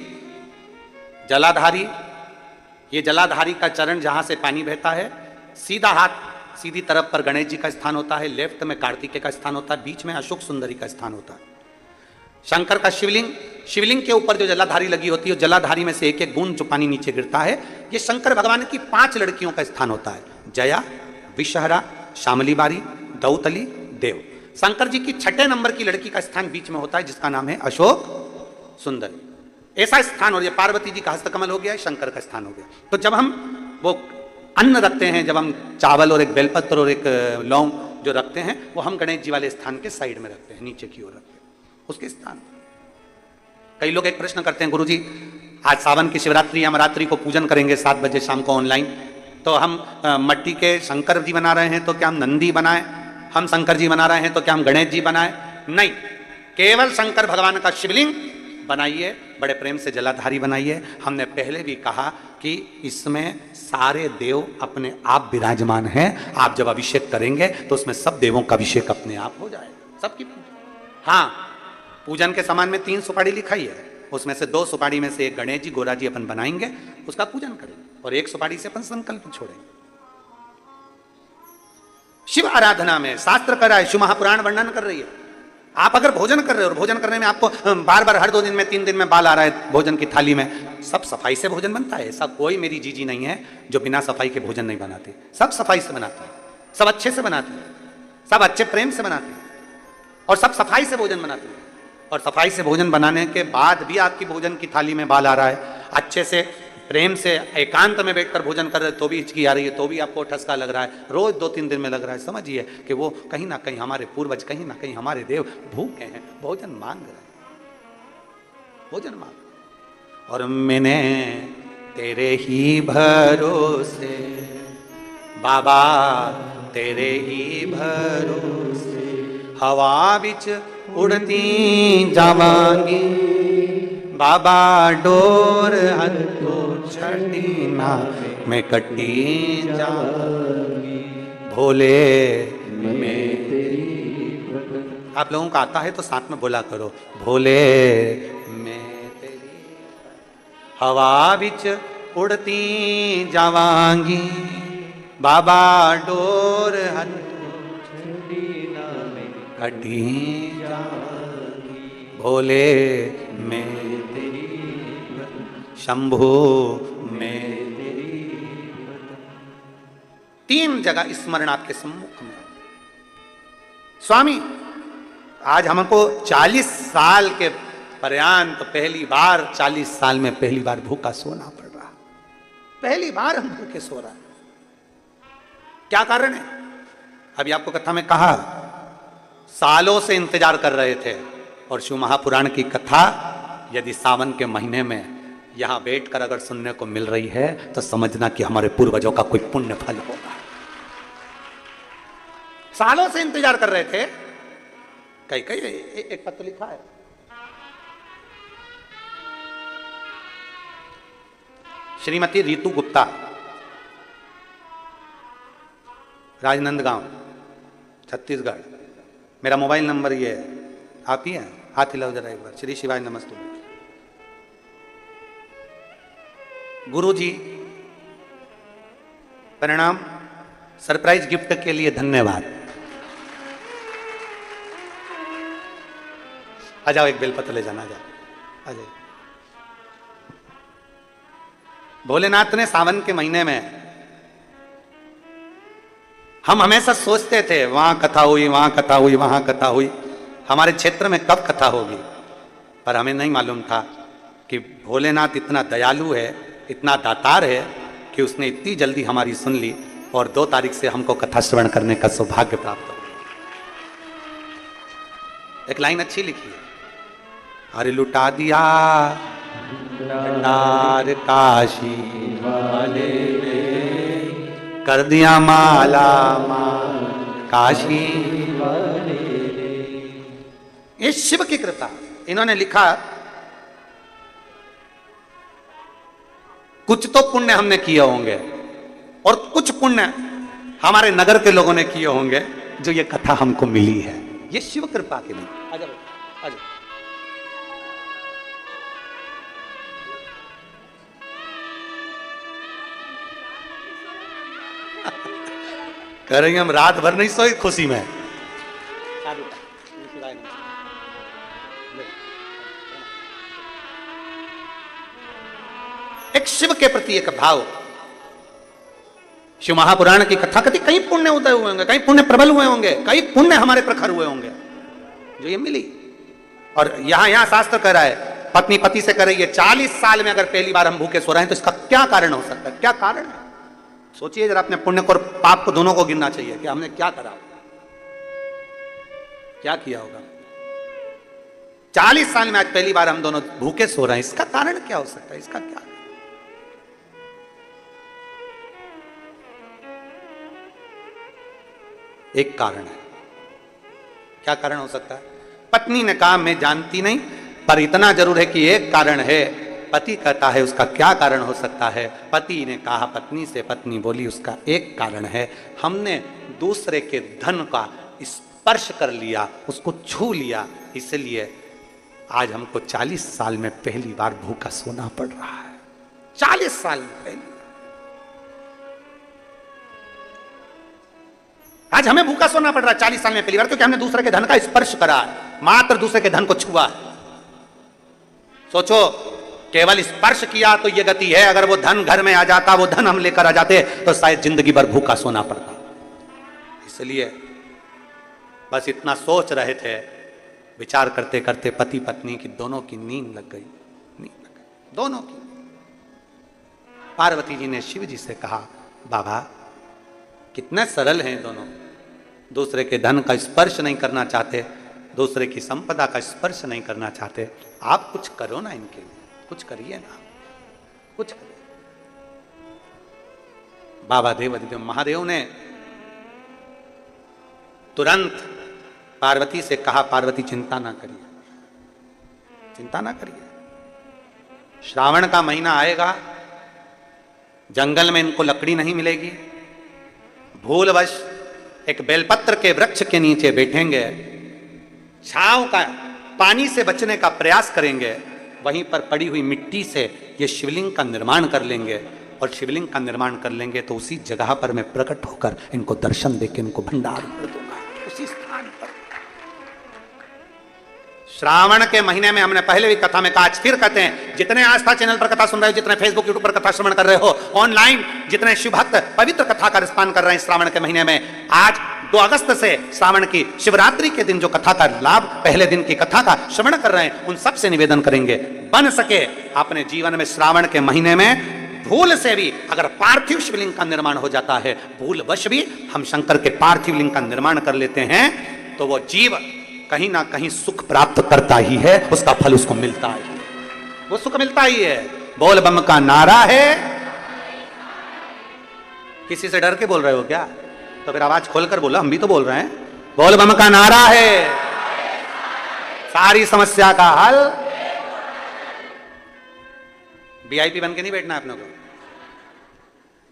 जलाधारी, ये जलाधारी का चरण जहां से पानी बहता है, सीधा हाथ सीधी तरफ पर गणेश जी का स्थान होता है, लेफ्ट में कार्तिकेय का स्थान होता है, बीच में अशोक सुंदरी का स्थान होता है। शंकर का शिवलिंग, शिवलिंग के ऊपर जो जलाधारी लगी होती है, जलाधारी में से एक एक बूंद जो पानी नीचे गिरता है, ये शंकर भगवान की 5 लड़कियों का स्थान होता है, जया, विषहरा, शामली बारी, दौतली, देव। शंकर जी की 6 नंबर की लड़की का स्थान बीच में होता है जिसका नाम है अशोक सुंदरी। ऐसा स्थान, और ये पार्वती जी का हस्तकमल हो गया, शंकर का स्थान हो गया। तो जब हम वो अन्न रखते हैं, जब हम चावल और एक बेलपत्र और एक लौंग जो रखते हैं, वो हम गणेश जी वाले स्थान के साइड में रखते हैं, नीचे की ओर रखते हैं उसके स्थान। कई लोग एक प्रश्न करते हैं, गुरुजी आज सावन की शिवरात्रि, हम रात्रि को पूजन करेंगे 7 बजे शाम को ऑनलाइन, तो हम मट्टी के शंकर जी बना रहे हैं तो क्या हम नंदी बनाएं, हम शंकर जी बना रहे हैं तो क्या हम गणेश जी बनाएं? नहीं, केवल शंकर भगवान का शिवलिंग बनाइए, बड़े प्रेम से जलाधारी बनाइए। हमने पहले भी कहा कि इसमें सारे देव अपने आप विराजमान हैं। आप जब अभिषेक करेंगे तो उसमें सब देवों का अभिषेक अपने आप हो जाएगा, सबकी पूजा। हाँ, पूजन के सामान में 3 सुपारी लिखाई है, उसमें से 2 सुपारी में से एक गणेश जी, गोरा जी अपन बनाएंगे, उसका पूजन करेंगे, और 1 सुपारी से अपन संकल्प छोड़ेंगे। शिव आराधना में शास्त्र कर रहा है, शिव महापुराण वर्णन कर रही है। आप अगर भोजन कर रहे हो और भोजन करने में आपको बार बार हर 2 दिन में 3 दिन में बाल आ रहा है भोजन की थाली में, सब सफाई से भोजन बनता है। ऐसा कोई मेरी जीजी नहीं है जो बिना सफाई के भोजन नहीं बनाती, सब सफाई से बनाती है, सब अच्छे से बनाती है, सब अच्छे प्रेम से बनाती है, और सब सफाई से भोजन बनाती है। और सफाई से भोजन बनाने के बाद भी आपकी भोजन की थाली में बाल आ रहा है, अच्छे से प्रेम से एकांत में बैठकर भोजन कर रहे तो भी हिचकी आ रही है, तो भी आपको ठसका लग रहा है, रोज 2-3 दिन में लग रहा है, समझिए कि वो कहीं ना कहीं हमारे पूर्वज, कहीं ना कहीं हमारे देव भूखे हैं, भोजन मांग रहे हैं, भोजन मांग। और मैंने तेरे ही भरोसे बाबा, तेरे ही भरोसे हवा बिच उड़ती जावांगी, बाबा डोर हथो छड़ी ना मैं कटी जाऊंगी, भोले मैं तेरी। आप लोगों को आता है तो साथ में बोला करो, भोले मैं तेरी हवा बिच उड़ती जावांगी, बाबा डोर हथो छड़ी ना मैं कटी जाऊंगी, भोले मैं तेरी शंभु मैं तेरी। 3 जगह स्मरण आपके सम्मुख में। स्वामी आज हमको 40 साल के पर्यंत पहली बार, 40 साल में पहली बार भूखा सोना पड़ रहा, पहली बार हम भूखे सो रहा है। क्या कारण है? अभी आपको कथा में कहा, सालों से इंतजार कर रहे थे, और शिव महापुराण की कथा यदि सावन के महीने में यहां बैठकर अगर सुनने को मिल रही है तो समझना कि हमारे पूर्वजों का कोई पुण्य फल होगा। सालों से इंतजार कर रहे थे। कई कई एक पत्र लिखा है, श्रीमती रीतू गुप्ता, राजनांदगांव, छत्तीसगढ़। मेरा मोबाइल नंबर ये है, आप ही हैं, हाथ हिलाओ जरा एक बार। श्री शिवाय नमस्तु। गुरु जी प्रणाम, सरप्राइज गिफ्ट के लिए धन्यवाद। आ जाओ, एक बेलपत्र ले जाना, आ जाओ, आ जाओ। भोलेनाथ ने सावन के महीने में, हम हमेशा सोचते थे वहां कथा हुई, वहां कथा हुई, वहां कथा हुई, हमारे क्षेत्र में कब कथा होगी, पर हमें नहीं मालूम था कि भोलेनाथ इतना दयालु है, इतना दातार है कि उसने इतनी जल्दी हमारी सुन ली और 2 तारीख से हमको कथा श्रवण करने का सौभाग्य प्राप्त हो। एक लाइन अच्छी लिखी है, अरे लुटा दिया भंडार काशी वाले ने, कर दिया माला माल काशी वाले ने। ये शिव की कृपा। इन्होंने लिखा कुछ तो पुण्य हमने किए होंगे और कुछ पुण्य हमारे नगर के लोगों ने किए होंगे जो ये कथा हमको मिली है। ये शिव कृपा की नहीं। आ जाओ, आ जाओ। कह रही हम रात भर नहीं सोई खुशी में। एक शिव के प्रति एक भाव। शिव महापुराण की कथा कथी कई पुण्य उदय हुए होंगे, कई पुण्य प्रबल हुए होंगे, कई पुण्य हमारे प्रखर हुए होंगे जो ये मिली। और यहां शास्त्र कह रहा है पत्नी पति से कर रही है, 40 साल में अगर पहली बार हम भूखे सो रहे हैं तो इसका क्या कारण हो सकता है? क्या कारण है? सोचिए जरा, अपने पुण्य को और पाप को दोनों को गिनना चाहिए कि हमने क्या करा, क्या किया होगा। 40 साल में आज पहली बार हम दोनों भूखे सो रहे हैं, इसका कारण क्या हो सकता है? इसका क्या? एक कारण है। क्या कारण हो सकता है? पत्नी ने कहा मैं जानती नहीं, पर इतना जरूर है कि एक कारण है। पति कहता है उसका क्या कारण हो सकता है? पति ने कहा पत्नी से, पत्नी बोली उसका एक कारण है, हमने दूसरे के धन का स्पर्श कर लिया, उसको छू लिया, इसलिए आज हमको 40 साल में पहली बार भूखा सोना पड़ रहा है। 40 साल में पहली। आज हमें भूखा सोना पड़ रहा है 40 साल में पहली बार, क्योंकि हमने दूसरे के धन का स्पर्श करा है, मात्र दूसरे के धन को छुआ है। सोचो, केवल स्पर्श किया तो ये गति है, अगर वो धन घर में आ जाता, वो धन हम लेकर आ जाते तो शायद जिंदगी भर भूखा सोना पड़ता। इसलिए बस इतना सोच रहे थे, विचार करते करते पति पत्नी की दोनों की नींद लग गई, नींद लग गई दोनों की। पार्वती जी ने शिव जी से कहा, बाबा कितने सरल हैं दोनों, दूसरे के धन का स्पर्श नहीं करना चाहते, दूसरे की संपदा का स्पर्श नहीं करना चाहते, आप कुछ करो ना इनके लिए, कुछ करिए ना, कुछ करिए। बाबा देव महादेव ने तुरंत पार्वती से कहा, पार्वती चिंता ना करिए, चिंता ना करिए, श्रावण का महीना आएगा, जंगल में इनको लकड़ी नहीं मिलेगी, भूलवश एक बेलपत्र के वृक्ष के नीचे बैठेंगे, छांव का पानी से बचने का प्रयास करेंगे, वहीं पर पड़ी हुई मिट्टी से ये शिवलिंग का निर्माण कर लेंगे, और शिवलिंग का निर्माण कर लेंगे तो उसी जगह पर मैं प्रकट होकर इनको दर्शन देकर इनको भंडार कर दूंगा, उसी स्थान पर। श्रावण के महीने में हमने पहले भी कथा में कहा, आज फिर कहते हैं, जितने आस्था चैनल पर कथा सुन रहे हो, जितने फेसबुक यूट्यूब पर कथा श्रवण कर रहे हो, ऑनलाइन जितने शिव भक्त पवित्र कथा का रसपान कर रहे हैं श्रावण के महीने में, आज 2 अगस्त से श्रावण की शिवरात्रि के दिन जो कथा का लाभ, पहले दिन की कथा का श्रवण कर रहे हैं, उन सबसे निवेदन करेंगे, बन सके अपने जीवन में श्रावण के महीने में भूल से भी अगर पार्थिव शिवलिंग का निर्माण हो जाता है, भूलवश भी हम शंकर के पार्थिव लिंग का निर्माण कर लेते हैं, तो वो जीव कहीं ना कहीं सुख प्राप्त करता ही है, उसका फल उसको मिलता है, वो सुख मिलता ही है। बोल बम का नारा है। किसी से डर के बोल रहे हो क्या? तो फिर आवाज खोलकर बोलो, हम भी तो बोल रहे हैं। बोल बम का नारा है, सारी समस्या का हल। वीआईपी बन के नहीं बैठना है अपने को,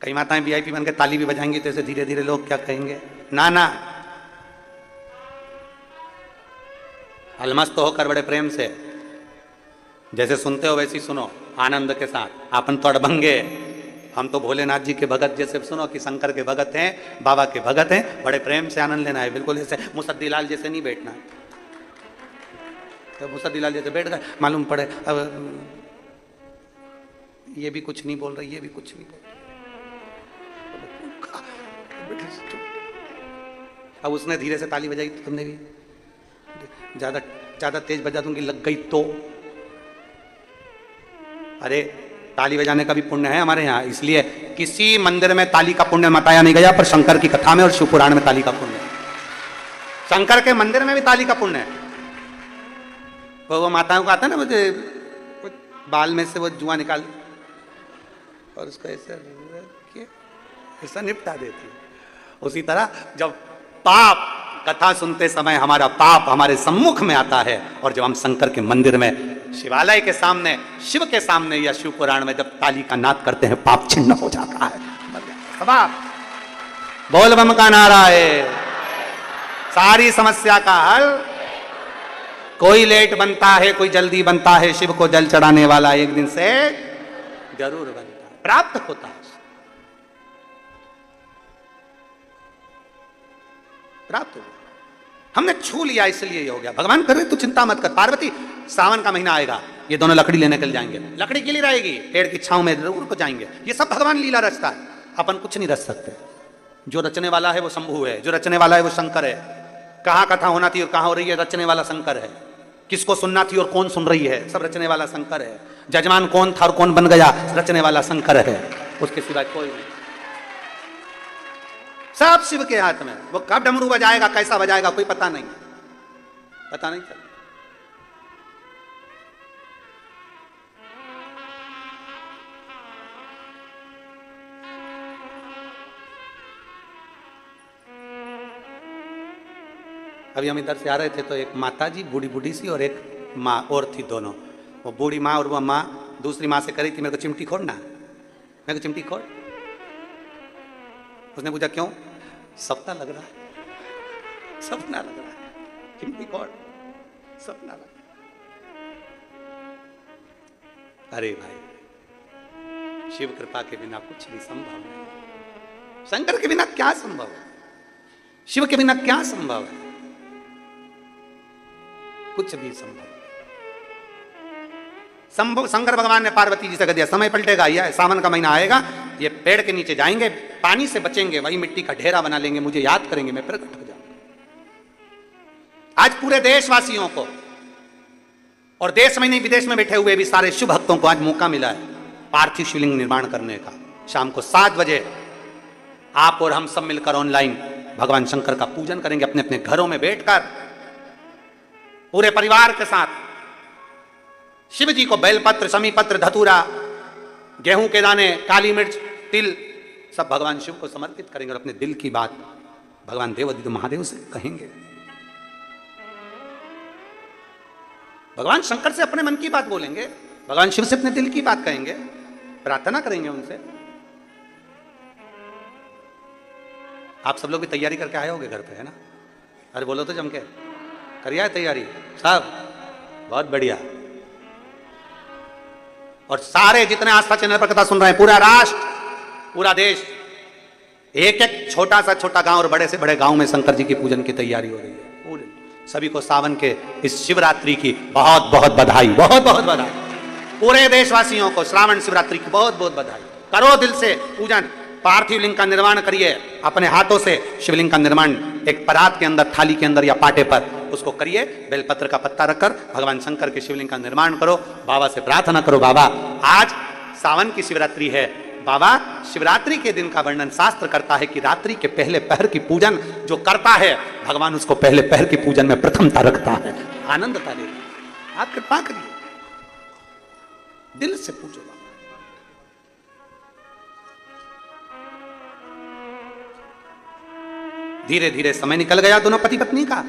कई माताएं वीआईपी बन के ताली भी बजाएंगी तो ऐसे धीरे धीरे लोग क्या कहेंगे, ना ना, अलमस्त होकर बड़े प्रेम से जैसे सुनते हो वैसे ही सुनो, आनंद के साथ। आपन तो अड़भंगे, हम तो भोलेनाथ जी के भगत जैसे सुनो कि शंकर के भगत हैं, बाबा के भगत हैं, बड़े प्रेम से आनंद लेना है। बिल्कुल ऐसे मुसद्दीलाल जैसे नहीं बैठना। तो मुसद्दीलाल जैसे बैठ गए, मालूम पड़े अब ये भी कुछ नहीं बोल रही, ये भी कुछ नहीं बोल रही। अब उसने धीरे से ताली बजाई तो तुमने भी ज्यादा ज्यादा तेज बजा दूंगी, लग गई तो। अरे ताली बजाने का भी पुण्य है हमारे यहाँ, इसलिए किसी मंदिर में ताली का पुण्य बताया नहीं गया, पर शंकर की कथा में और शिव पुराण में ताली का पुण्य है। शंकर के मंदिर में भी ताली का पुण्य है। वो माताओं का आता है ना, मुझे बाल में से वो जुआ निकाल और उसको ऐसा निपटा देती है। उसी तरह जब पाप कथा सुनते समय हमारा पाप हमारे सम्मुख में आता है, और जब हम शंकर के मंदिर में, शिवालय के सामने, शिव के सामने या शिव पुराण में जब ताली का नाद करते हैं, पाप छिन्न हो जाता है। बोल बम का नारा है, सारी समस्या का हल। कोई लेट बनता है, कोई जल्दी बनता है, शिव को जल चढ़ाने वाला एक दिन से जरूर बनता है, प्राप्त होता है, प्राप्त हो। हमने छू लिया इसलिए ये हो गया। भगवान कर रहे तो चिंता मत कर। पार्वती, सावन का महीना आएगा, ये दोनों लकड़ी लेने के लिए जाएंगे, लकड़ी के लिए रहेगी, पेड़ की छांव में जरूर को जाएंगे। ये सब भगवान लीला रचता है, अपन कुछ नहीं रच सकते। जो रचने वाला है वो शंभु है, जो रचने वाला है वो शंकर है। कहाँ कथा होना थी और कहाँ हो रही है, रचने वाला शंकर है। किसको सुनना थी और कौन सुन रही है, सब रचने वाला शंकर है। जजमान कौन था और कौन बन गया, रचने वाला शंकर है, उसके सिवाय कोई नहीं। सब शिव के हाथ में। वो कब डमरू बजाएगा, कैसा बजाएगा, कोई पता नहीं, पता नहीं चल। अभी हम इधर से आ रहे थे तो एक माता जी बूढ़ी बूढ़ी सी और एक माँ और थी, दोनों। वो बूढ़ी माँ और वो माँ दूसरी माँ से करी थी, मेरे को चिमटी खोड़ना, मेरे को चिमटी खोड़। उसने पूछा क्यों, सपना लग रहा है, सपना लग रहा है, चिमटी खोड़, सपना लग रहा है। अरे भाई, शिव कृपा के बिना कुछ भी संभव नहीं। शंकर के बिना क्या संभव है, शिव के बिना क्या संभव है, कुछ भी संभव। शंकर भगवान ने पार्वती जी से कह दिया समय पलटेगा, यह सावन का महीना आएगा, ये पेड़ के नीचे जाएंगे, पानी से बचेंगे, वही मिट्टी का ढेरा बना लेंगे, मुझे याद करेंगे, मैं प्रकट हो जाऊंगा। आज पूरे देशवासियों को, और देश में नहीं विदेश में बैठे हुए भी सारे शिव भक्तों को आज मौका मिला है पार्थिव शिवलिंग निर्माण करने का। शाम को 7 बजे आप और हम सब मिलकर ऑनलाइन भगवान शंकर का पूजन करेंगे, अपने अपने घरों में बैठकर पूरे परिवार के साथ। शिव जी को बेलपत्र, समीपत्र, धतूरा, गेहूं के दाने, काली मिर्च, तिल सब भगवान शिव को समर्पित करेंगे और अपने दिल की बात भगवान देवादिदेव महादेव से कहेंगे। भगवान शंकर से अपने मन की बात बोलेंगे, भगवान शिव से अपने दिल की बात कहेंगे, प्रार्थना करेंगे उनसे। आप सब लोग भी तैयारी करके आए होगे घर पे, है ना? अरे बोलो तो जम के, करिए तैयारी सब, बहुत बढ़िया। और सारे जितने आस्था चैनल पर कथा सुन रहे हैं, पूरा राष्ट्र, पूरा देश, एक एक छोटा सा छोटा गांव और बड़े से बड़े गांव में शंकर जी की पूजन की तैयारी हो रही है। पूरे सभी को सावन के इस शिवरात्रि की बहुत बहुत बधाई, बहुत बहुत बधाई। पूरे देशवासियों को श्रावण शिवरात्रि की बहुत बहुत बधाई। करो दिल से पूजन, पार्थिव लिंग का निर्माण करिए, अपने हाथों से शिवलिंग का निर्माण एक परात के अंदर, थाली के अंदर या पाटे पर उसको करिए, बेलपत्र का पत्ता रखकर भगवान शंकर के शिवलिंग का निर्माण करो। बाबा से प्रार्थना करो, बाबा आज सावन की शिवरात्रि है, बाबा शिवरात्रि के दिन का वर्णन शास्त्र करता है कि रात्रि के पहले पहर की पूजन जो करता है भगवान उसको पहले पहर की पूजन में प्रथमता रखता है, आनंदता देता है। आप कृपा करिए, दिल से पूजो। धीरे धीरे समय निकल गया दोनों पति पत्नी का।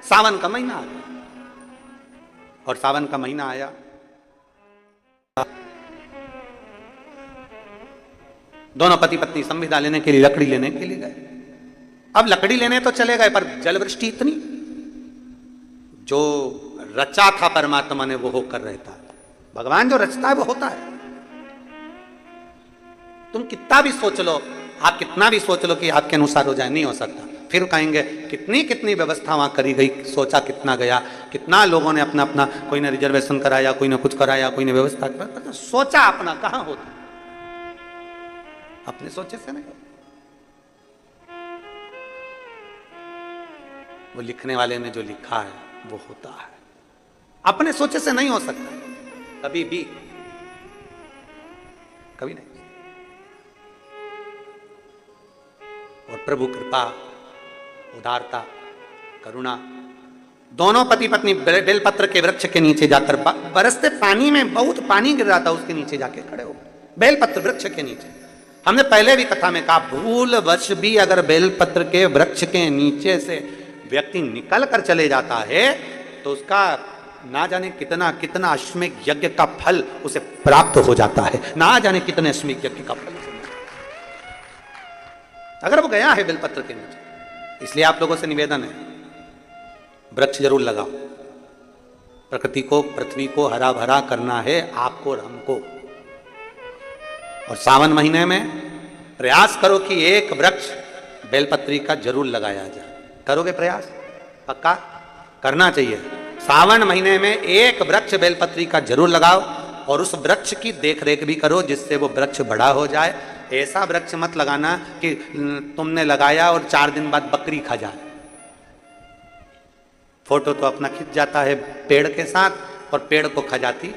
सावन का महीना आ गया, और सावन का महीना आया, दोनों पति पत्नी संविदा लेने के लिए लकड़ी लेने के लिए गए। अब लकड़ी लेने तो चले गए, पर जल वृष्टि इतनी, जो रचा था परमात्मा ने वो होकर रहता है। भगवान जो रचता है वो होता है। तुम कितना भी सोच लो, आप कितना भी सोच लो कि आपके अनुसार हो जाए, नहीं हो सकता। फिर कहेंगे कितनी कितनी व्यवस्था वहां करी गई, सोचा कितना गया, कितना लोगों ने अपना अपना, कोई ने रिजर्वेशन कराया, कोई ने कुछ कराया, कोई ने व्यवस्था कराया, सोचा अपना, कहां होता, अपने सोचे से नहीं। वो लिखने वाले ने जो लिखा है वो होता है, अपने सोचे से नहीं हो सकता कभी भी, कभी नहीं। और प्रभु कृपा, उदारता, करुणा, दोनों पति पत्नी बेलपत्र के वृक्ष के नीचे जाकर, बरसते पानी में बहुत पानी गिर रहा था, उसके नीचे जाके खड़े हो, बेलपत्र वृक्ष के नीचे। हमने पहले भी कथा में कहा, भूलवश भी अगर बेलपत्र के वृक्ष के नीचे से व्यक्ति निकल कर चले जाता है तो उसका ना जाने कितना कितना अश्वमेध यज्ञ का फल उसे प्राप्त हो जाता है, ना जाने कितने अश्वमेध यज्ञ का फल उसे, अगर वो गया है बेलपत्र के नीचे। इसलिए आप लोगों से निवेदन है, वृक्ष जरूर लगाओ। प्रकृति को, पृथ्वी को हरा भरा करना है आपको और हमको। और सावन महीने में प्रयास करो कि एक वृक्ष बेलपत्री का जरूर लगाया जाए। करोगे प्रयास? पक्का करना चाहिए। सावन महीने में एक वृक्ष बेलपत्री का जरूर लगाओ और उस वृक्ष की देखरेख भी करो जिससे वो वृक्ष बड़ा हो जाए। ऐसा वृक्ष मत लगाना कि तुमने लगाया और 4 दिन बाद बकरी खा जाए। फोटो तो अपना खिंच जाता है पेड़ के साथ और पेड़ को खा जाती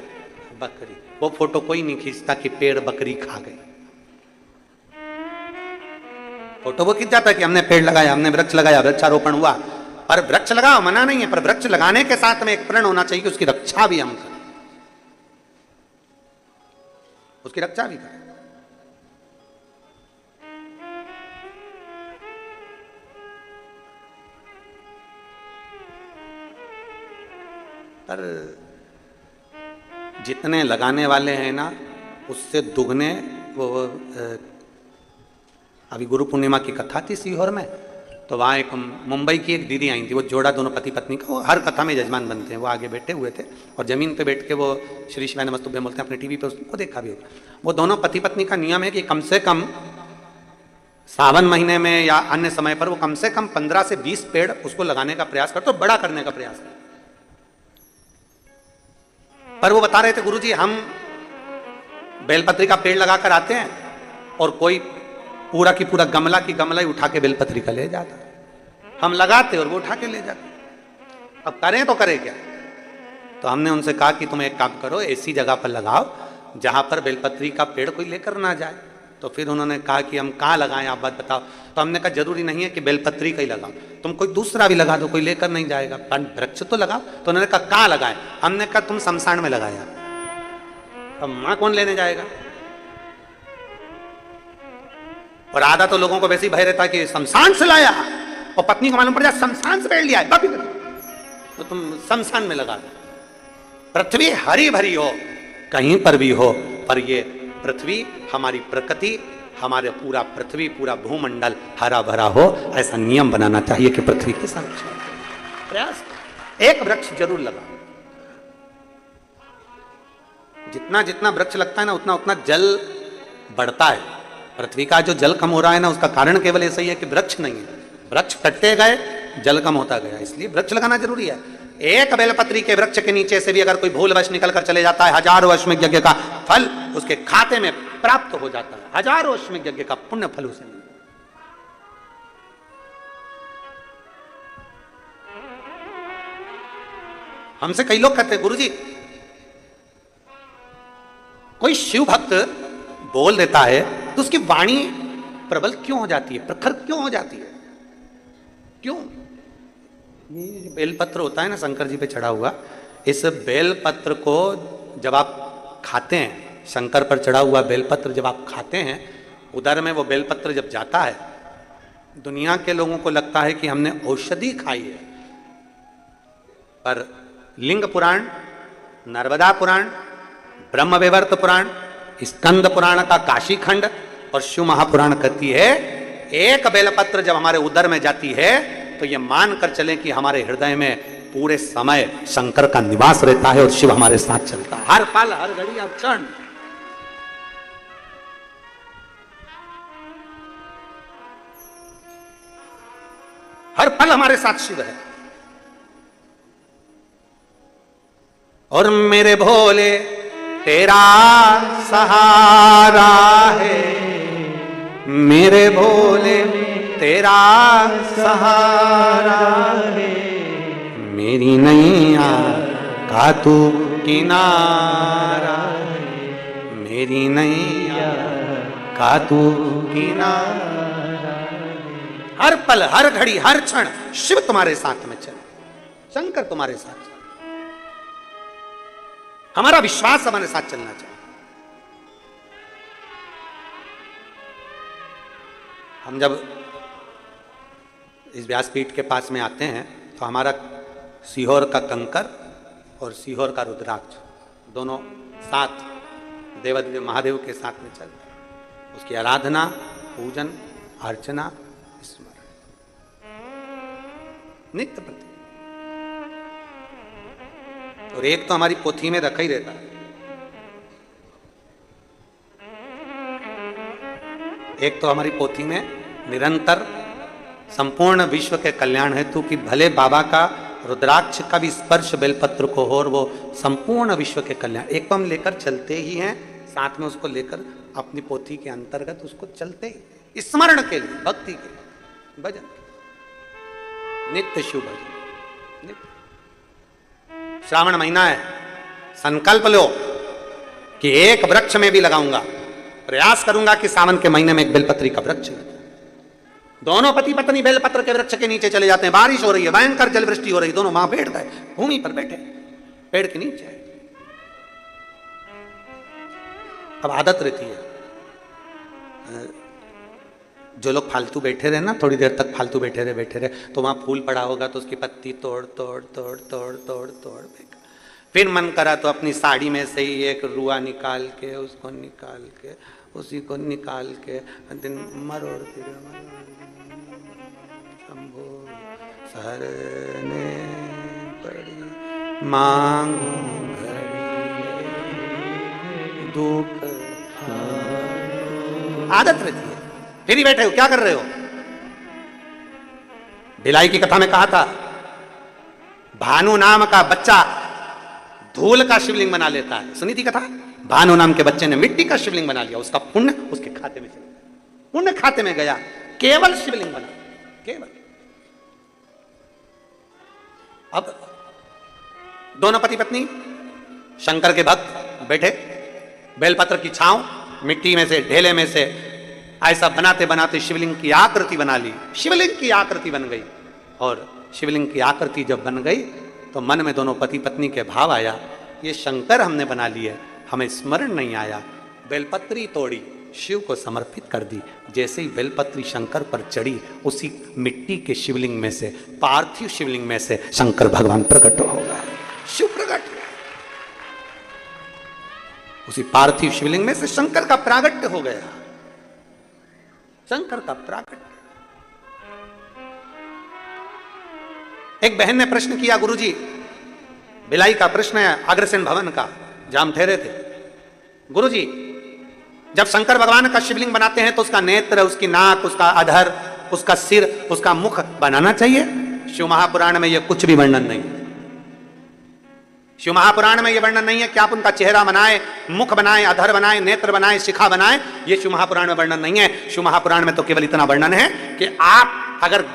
बकरी। वो फोटो कोई नहीं खींचता कि पेड़ बकरी खा गई। फोटो वो खिंच जाता है कि हमने पेड़ लगाया, हमने वृक्ष लगाया, वृक्षारोपण हुआ। पर वृक्ष लगाओ, मना नहीं है, पर वृक्ष लगाने के साथ में एक प्रण होना चाहिए कि उसकी रक्षा भी हम करें, उसकी रक्षा भी करें। पर जितने लगाने वाले हैं ना उससे दुगने वो अभी गुरु पूर्णिमा की कथा थी सीहोर में, तो वहाँ एक मुंबई की एक दीदी आई थी। वो जोड़ा दोनों पति पत्नी का, वो हर कथा में यजमान बनते हैं। वो आगे बैठे हुए थे और जमीन पे बैठ के वो श्री शिवाय नमस्तुभ्यम बोलते हैं अपने टीवी पे, उसको देखा भी होगा। वो दोनों पति पत्नी का नियम है कि कम से कम सावन महीने में या अन्य समय पर वो कम से कम 15 से 20 पेड़ उसको लगाने का प्रयास करते, तो बड़ा करने का प्रयास करते। पर वो बता रहे थे, गुरुजी हम बेलपत्री का पेड़ लगाकर आते हैं और कोई पूरा की पूरा गमला की गमला ही उठा के बेलपत्री का ले जाता। हम लगाते और वो उठा के ले जाते। अब करें तो करें क्या? तो हमने उनसे कहा कि तुम एक काम करो, ऐसी जगह पर लगाओ जहां पर बेलपत्री का पेड़ कोई लेकर ना जाए। तो फिर उन्होंने कहा कि हम कहाँ लगाएं, आप बात बताओ। तो हमने कहा जरूरी नहीं है कि बेलपत्री का ही लगाओ, तुम कोई दूसरा भी लगा दो, कोई लेकर नहीं जाएगा, पर वृक्ष तो लगाओ। तो उन्होंने कहा कहाँ लगाएं? हमने कहा तुम शमशान में लगाया। अब मां कौन लेने जाएगा? और आधा तो लोगों को वैसे ही भय रहता है कि शमशान से लाया, और पत्नी को मालूम पड़ जाए शमशान से पेड़ लिया है, तो तुम शमशान में लगा दो। पृथ्वी हरी भरी हो, कहीं पर भी हो, पर ये पृथ्वी, हमारी प्रकृति, हमारे पूरा पृथ्वी, पूरा भूमंडल हरा भरा हो, ऐसा नियम बनाना चाहिए कि पृथ्वी के संरक्षण प्रयास। एक वृक्ष जरूर लगा। जितना जितना वृक्ष लगता है ना उतना उतना जल बढ़ता है। पृथ्वी का जो जल कम हो रहा है ना, उसका कारण केवल ऐसा ही है कि वृक्ष नहीं है। वृक्ष कटते गए, जल कम होता गया, इसलिए वृक्ष लगाना जरूरी है। एक बेलपत्री के वृक्ष के नीचे से भी अगर कोई भूलवश निकल कर चले जाता है, 1000 अश्वमेध यज्ञ का फल उसके खाते में प्राप्त हो जाता है। 1000 अश्वमेध यज्ञ का पुण्य फल उसे मिलता है। हमसे कई लोग कहते हैं, गुरुजी कोई शिव भक्त बोल देता है तो उसकी वाणी प्रबल क्यों हो जाती है, प्रखर क्यों हो जाती है, क्यों? ये बेलपत्र होता है ना शंकर जी पे चढ़ा हुआ, इस बेलपत्र को जब आप खाते हैं, शंकर पर चढ़ा हुआ बेलपत्र जब आप खाते हैं, उदर में वो बेलपत्र जब जाता है, दुनिया के लोगों को लगता है कि हमने औषधि खाई है। पर लिंग पुराण, नर्मदा पुराण, ब्रह्मवैवर्त पुराण, स्कंद पुराण का काशी खंड और शिव महापुराण कहती है एक बेलपत्र जब हमारे उदर में जाती है तो ये मानकर चलें कि हमारे हृदय में पूरे समय शंकर का निवास रहता है और शिव हमारे साथ चलता है हर पल हर घड़ी हर क्षण। हर पल हमारे साथ शिव है। और मेरे भोले तेरा सहारा है, मेरे भोले तेरा सहारा है, मेरी नैया का तू किनारा है, मेरी नैया का तू किनारा है। हर पल हर घड़ी हर क्षण शिव तुम्हारे साथ में चले, शंकर तुम्हारे साथ चले। हमारा विश्वास हमारे साथ चलना चाहिए। हम जब इस व्यासपीठ के पास में आते हैं तो हमारा सीहोर का कंकर और सीहोर का रुद्राक्ष दोनों साथ देवादिदेव महादेव के साथ में चलते हैं। उसकी आराधना, पूजन, अर्चना, स्मरण नित्य प्रति। और एक तो हमारी पोथी में रखा ही रहता है, एक तो हमारी पोथी में निरंतर संपूर्ण विश्व के कल्याण हेतु कि भले बाबा का रुद्राक्ष का भी स्पर्श बेलपत्र को हो और वो संपूर्ण विश्व के कल्याण, एक तो हम लेकर चलते ही हैं, साथ में उसको लेकर अपनी पोथी के अंतर्गत उसको चलते ही स्मरण के लिए, भक्ति के लिए, भजन, नित्य शिव भजन। नित्य श्रावण महीना है, संकल्प लो कि एक वृक्ष में भी लगाऊंगा, प्रयास करूंगा कि सावन के महीने में एक बेलपत्री का वृक्ष लगाऊं। दोनों पति पत्नी बेलपत्र के वृक्ष के नीचे चले जाते हैं, बारिश हो रही है, भयंकर जल वृष्टि हो रही है, दोनों वहां बैठ गए, भूमि पर बैठे पेड़ के नीचे। अब आदत रहती है, जो लोग फालतू बैठे रहे ना, थोड़ी देर तक फालतू बैठे रहे तो वहां फूल पड़ा होगा तो उसकी पत्ती तोड़ तोड़ तोड़ तोड़ तोड़ तोड़ फेंका। फिर मन करा तो अपनी साड़ी में से ही एक रुआ निकाल के उसको निकाल के उसी को निकाल के दिन मरोड़ती शंभो सरने पड़ी मांगू दुख। आदत रहती है। फिर ही बैठे हो, क्या कर रहे हो? भिलाई की कथा में कहा था, भानु नाम का बच्चा धूल का शिवलिंग बना लेता है। सुनी थी कथा? भानु नाम के बच्चे ने मिट्टी का शिवलिंग बना लिया, उसका पुण्य उसके खाते में चला, पुण्य खाते में गया, केवल शिवलिंग बना, केवल। अब दोनों पति पत्नी शंकर के भक्त बैठे, बेलपत्र की छांव, मिट्टी में से, ढेले में से ऐसा बनाते बनाते शिवलिंग की आकृति बना ली। शिवलिंग की आकृति बन गई, और शिवलिंग की आकृति जब बन गई तो मन में दोनों पति पत्नी के भाव आया, ये शंकर हमने बना लिए, हमें स्मरण नहीं आया। बेलपत्री तोड़ी, शिव को समर्पित कर दी। जैसे ही बेलपत्री शंकर पर चढ़ी, उसी मिट्टी के शिवलिंग में से, पार्थिव शिवलिंग में से शंकर भगवान प्रकट हो गए, शिव प्रकट। उसी पार्थिव शिवलिंग में से शंकर का प्रागट्य हो गया, शंकर का प्रागट्य। एक बहन ने प्रश्न किया, गुरुजी, भिलाई का प्रश्न है अग्रसेन भवन का, जहां हम ठहरे थे। गुरुजी, जब शंकर भगवान का शिवलिंग बनाते हैं तो उसका नेत्र, उसकी नाक, उसका अधर, उसका सिर, उसका मुख बनाना चाहिए? शिव महापुराण में यह कुछ भी वर्णन नहीं है। शिव महापुराण में यह वर्णन नहीं है कि आप उनका चेहरा बनाए, मुख बनाए, अधर बनाए, नेत्र बनाए, शिखा बनाए। यह शिव महापुराण में वर्णन नहीं है। शिव महापुराण में तो केवल इतना वर्णन है कि आप अगर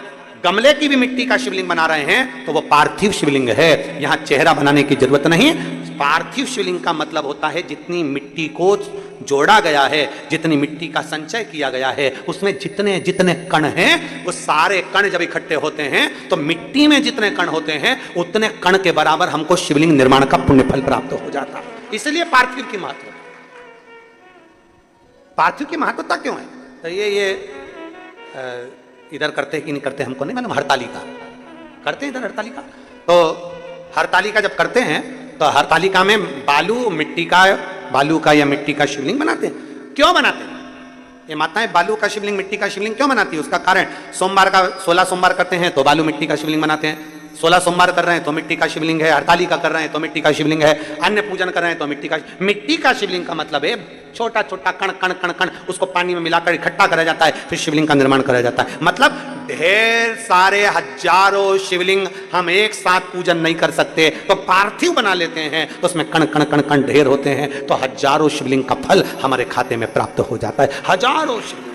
गमले की भी मिट्टी का शिवलिंग बना रहे हैं तो वो पार्थिव शिवलिंग है, यहां चेहरा बनाने की जरूरत नहीं। पार्थिव शिवलिंग का मतलब होता है जितनी मिट्टी को जोड़ा गया है, जितनी मिट्टी का संचय किया गया है, उसमें जितने जितने कण हैं, वो सारे कण जब इकट्ठे होते हैं तो मिट्टी में जितने कण होते हैं उतने कण के बराबर हमको शिवलिंग निर्माण का पुण्य फल प्राप्त हो जाता है। इसलिए पार्थिव की महत्व, पार्थिव की महत्वता क्यों है? तो ये इधर करते कि नहीं करते हमको नहीं मालूम। हरतालिका करते हैं इधर, हरतालिका। तो हरतालिका जब करते हैं तो हरतालिका में बालू, मिट्टी का, बालू का या मिट्टी का शिवलिंग बनाते हैं। क्यों बनाते हैं? ये माताएं बालू का शिवलिंग, मिट्टी का शिवलिंग क्यों बनाती है? उसका कारण, सोमवार का 16 सोमवार करते हैं तो बालू मिट्टी का शिवलिंग बनाते हैं, 16 सोमवार कर रहे हैं तो मिट्टी का शिवलिंग है, हरतालिका कर रहे हैं तो मिट्टी का शिवलिंग है, अन्य पूजन कर रहे हैं तो मिट्टी का शिवलिंग का मतलब है छोटा छोटा कण कण कण कण, उसको पानी में मिलाकर इकट्ठा करा जाता है, फिर शिवलिंग का निर्माण करा जाता है। मतलब ढेर सारे हजारों शिवलिंग हम एक साथ पूजन नहीं कर सकते, तो पार्थिव बना लेते हैं तो उसमें कण कण कण कण ढेर होते हैं, तो हजारों शिवलिंग का फल हमारे खाते में प्राप्त हो जाता है, हजारों शिवलिंग का।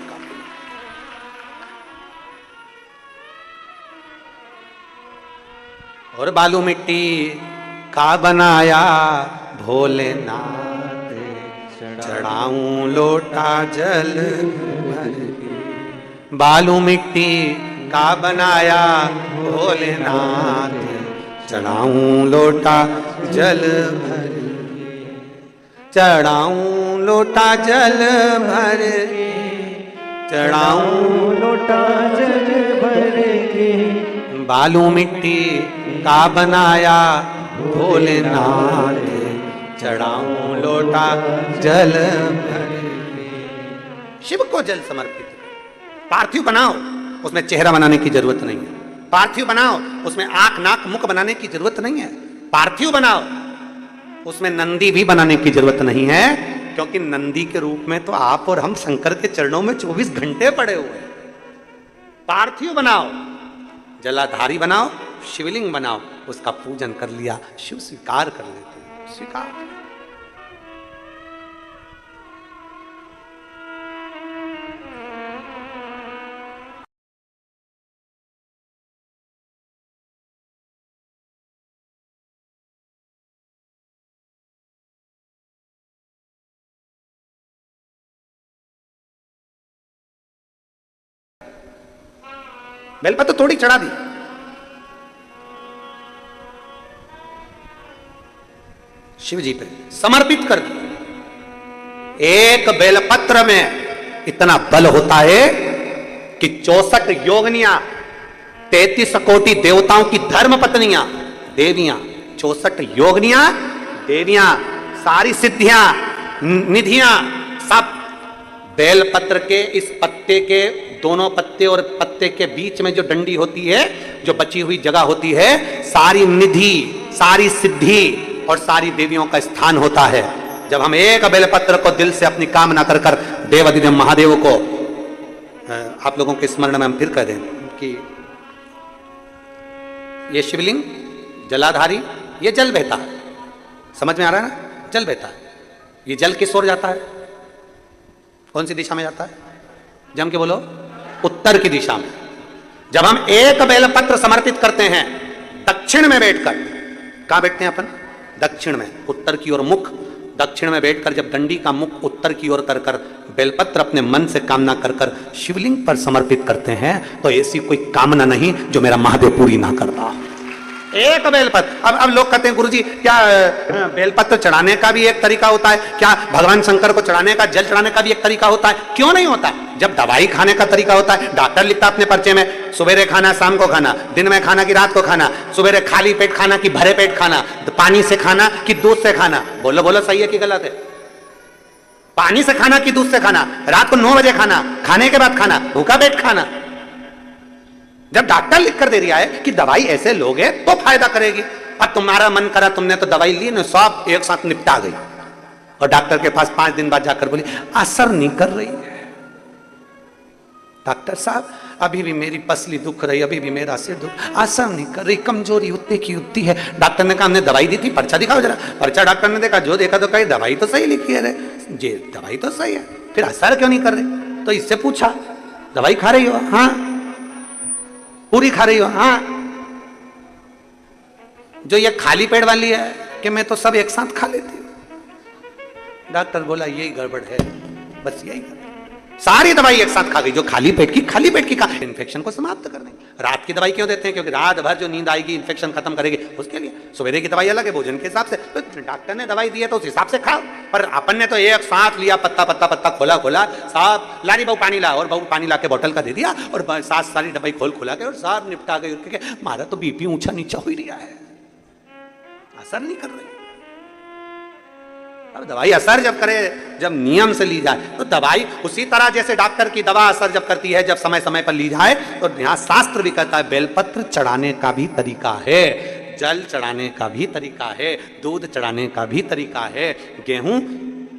और बालू मिट्टी का बनाया भोलेनाथ, चढ़ाऊं लोटा जल भर के। बालू मिट्टी का बनाया भोलेनाथ, चढ़ाऊं लोटा जल भर के, चढ़ाऊं लोटा जल भर के, चढ़ाऊं लोटा जल भर के। बालू मिट्टी का बनाया भोलेनाथ, चढ़ाऊं लोटा जल भर के। शिव को जल समर्पित। पार्थिव बनाओ, उसमें चेहरा बनाने की जरूरत नहीं है। पार्थिव बनाओ, उसमें आंख नाक मुख बनाने की जरूरत नहीं है। पार्थिव बनाओ, उसमें नंदी भी बनाने की जरूरत नहीं है, क्योंकि नंदी के रूप में तो आप और हम शंकर के चरणों में 24 घंटे पड़े हुए हैं। पार्थिव बनाओ, जलाधारी बनाओ, शिवलिंग बनाओ, उसका पूजन कर लिया, शिव स्वीकार कर लेते हैं, स्वीकार। बेलपत्र थोड़ी चढ़ा दी, शिव जी पे समर्पित कर दी। एक बेलपत्र में इतना बल होता है कि 64 योगनियां, 33 कोटि देवताओं की धर्म पत्नियां, देवियां, 64 योगनियां, देवियां, सारी सिद्धियां, निधियां, सब बेलपत्र के इस पत्ते के दोनों पत्ते और पत्ते के बीच में जो डंडी होती है, जो बची हुई जगह होती है, सारी निधि, सारी सिद्धि और सारी देवियों का स्थान होता है। जब हम एक बेलपत्र को दिल से अपनी कामना कर कर देवाधिदेव महादेव को, आप लोगों के स्मरण में हम फिर कह दें कि ये शिवलिंग जलाधारी, ये जल बहता है, समझ में आ रहा है ना? जल बहता है। ये जल किस ओर जाता है? कौन सी दिशा में जाता है? जम के बोलो, उत्तर की दिशा में। जब हम एक बेलपत्र समर्पित करते हैं दक्षिण में बैठकर, कहां बैठते हैं अपन? दक्षिण में, उत्तर की ओर मुख, दक्षिण में बैठकर जब डंडी का मुख उत्तर की ओर कर कर बेलपत्र अपने मन से कामना कर कर शिवलिंग पर समर्पित करते हैं, तो ऐसी कोई कामना नहीं जो मेरा महादेव पूरी ना करता। एक बेलपत्र। अब लोग कहते हैं गुरुजी क्या बेलपत्र चढ़ाने का भी एक तरीका होता है? क्या भगवान शंकर को चढ़ाने का, जल चढ़ाने का भी एक तरीका होता है? क्यों नहीं होता? जब दवाई खाने का तरीका होता है, डॉक्टर लिखता अपने पर्चे में सवेरे खाना, शाम को खाना, दिन में खाना कि रात को खाना, सवेरे खाली पेट खाना कि भरे पेट खाना, पानी से खाना कि दूध से खाना। बोलो बोलो, सही है कि गलत है? पानी से खाना कि दूध से खाना, रात को 9 बजे खाना, खाने के बाद खाना, भूखा पेट खाना। जब डॉक्टर लिख कर दे दिया है कि दवाई ऐसे लोगे तो फायदा करेगी, अब तुम्हारा मन करा, तुमने तो दवाई ली ना, सब एक साथ निपटा गई, और डॉक्टर के पास 5 दिन बाद जाकर बोली असर नहीं कर रही है। डॉक्टर साहब अभी भी मेरी पसली दुख रही, अभी भी मेरा सिर दुख, असर नहीं कर रही, कमजोरी उतनी की उतनी है। डॉक्टर ने कहा हमने दवाई दी थी, पर्चा दिखाओ जरा। पर्चा डॉक्टर ने देखा, जो देखा तो कही दवाई तो सही लिखी है रे, जी दवाई तो सही है, फिर असर क्यों नहीं कर रही? तो इससे पूछा दवाई खा रही हो? हाँ। पूरी खा रही हो? हाँ। जो ये खाली पेट वाली है कि मैं तो सब एक साथ खा लेती हूं। डॉक्टर बोला यही गड़बड़ है, बस यही गड़बड़। सारी दवाई एक साथ खा गई, जो खाली पेट की खा, इन्फेक्शन को समाप्त कर देंगे। रात की दवाई क्यों देते हैं? क्योंकि रात भर जो नींद आएगी इन्फेक्शन खत्म करेगी, उसके लिए। सवेरे की दवाई अलग है, भोजन के हिसाब से। तो डॉक्टर ने दवाई दी है तो उस हिसाब से खाओ, पर अपन ने तो एक साथ लिया, पत्ता पत्ता पत्ता खोला खोला, साफ लारी बहू पानी ला, और बहू पानी ला के बोतल का दे दिया, और साथ सारी दवाई खोल खोला के और साफ निपटा गई। हमारा तो बीपी ऊंचा नीचा हो ही रहा है, असर नहीं कर रही। अब दवाई असर जब करे, जब नियम से ली जाए तो दवाई उसी तरह जैसे डॉक्टर की दवा असर जब करती है, जब समय समय पर ली जाए, तो यहाँ शास्त्र भी कहता है बेलपत्र चढ़ाने का भी तरीका है, जल चढ़ाने का भी तरीका है, दूध चढ़ाने का भी तरीका है, गेहूं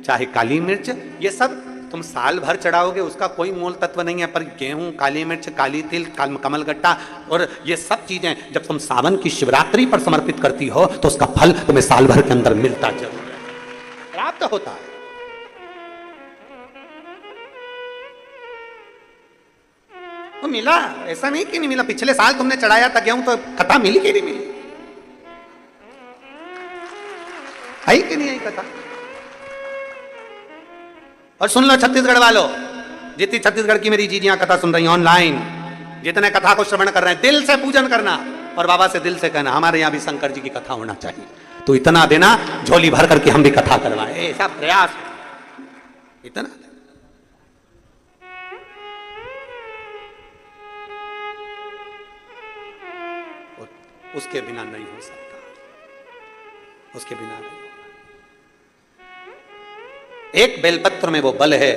चाहे काली मिर्च, ये सब तुम साल भर चढ़ाओगे उसका कोई मोल तत्व नहीं है, पर गेहूं, काली मिर्च, काली तिल, कमलगट्टा और ये सब चीजें जब तुम सावन की शिवरात्रि पर समर्पित करती हो तो उसका फल तुम्हें साल भर के अंदर मिलता जरूर है, प्राप्त होता है। तो मिला, ऐसा नहीं कि नहीं मिला। पिछले साल तुमने चढ़ाया था गेहूं तो कथा मिली कि नहीं मिली? आई कि नहीं आई कथा? और सुन लो छत्तीसगढ़ वालों, जितनी छत्तीसगढ़ की मेरी जीजियां कथा सुन रही हैं ऑनलाइन, जितने कथा को श्रवण कर रहे हैं, दिल से पूजन करना और बाबा से दिल से कहना हमारे यहां भी शंकर जी की कथा होना चाहिए, तो इतना देना झोली भर करके हम भी कथा करवाएं, ऐसा प्रयास इतना। उसके बिना नहीं हो सकता, उसके बिना नहीं। एक बेलपत्र में वो बल है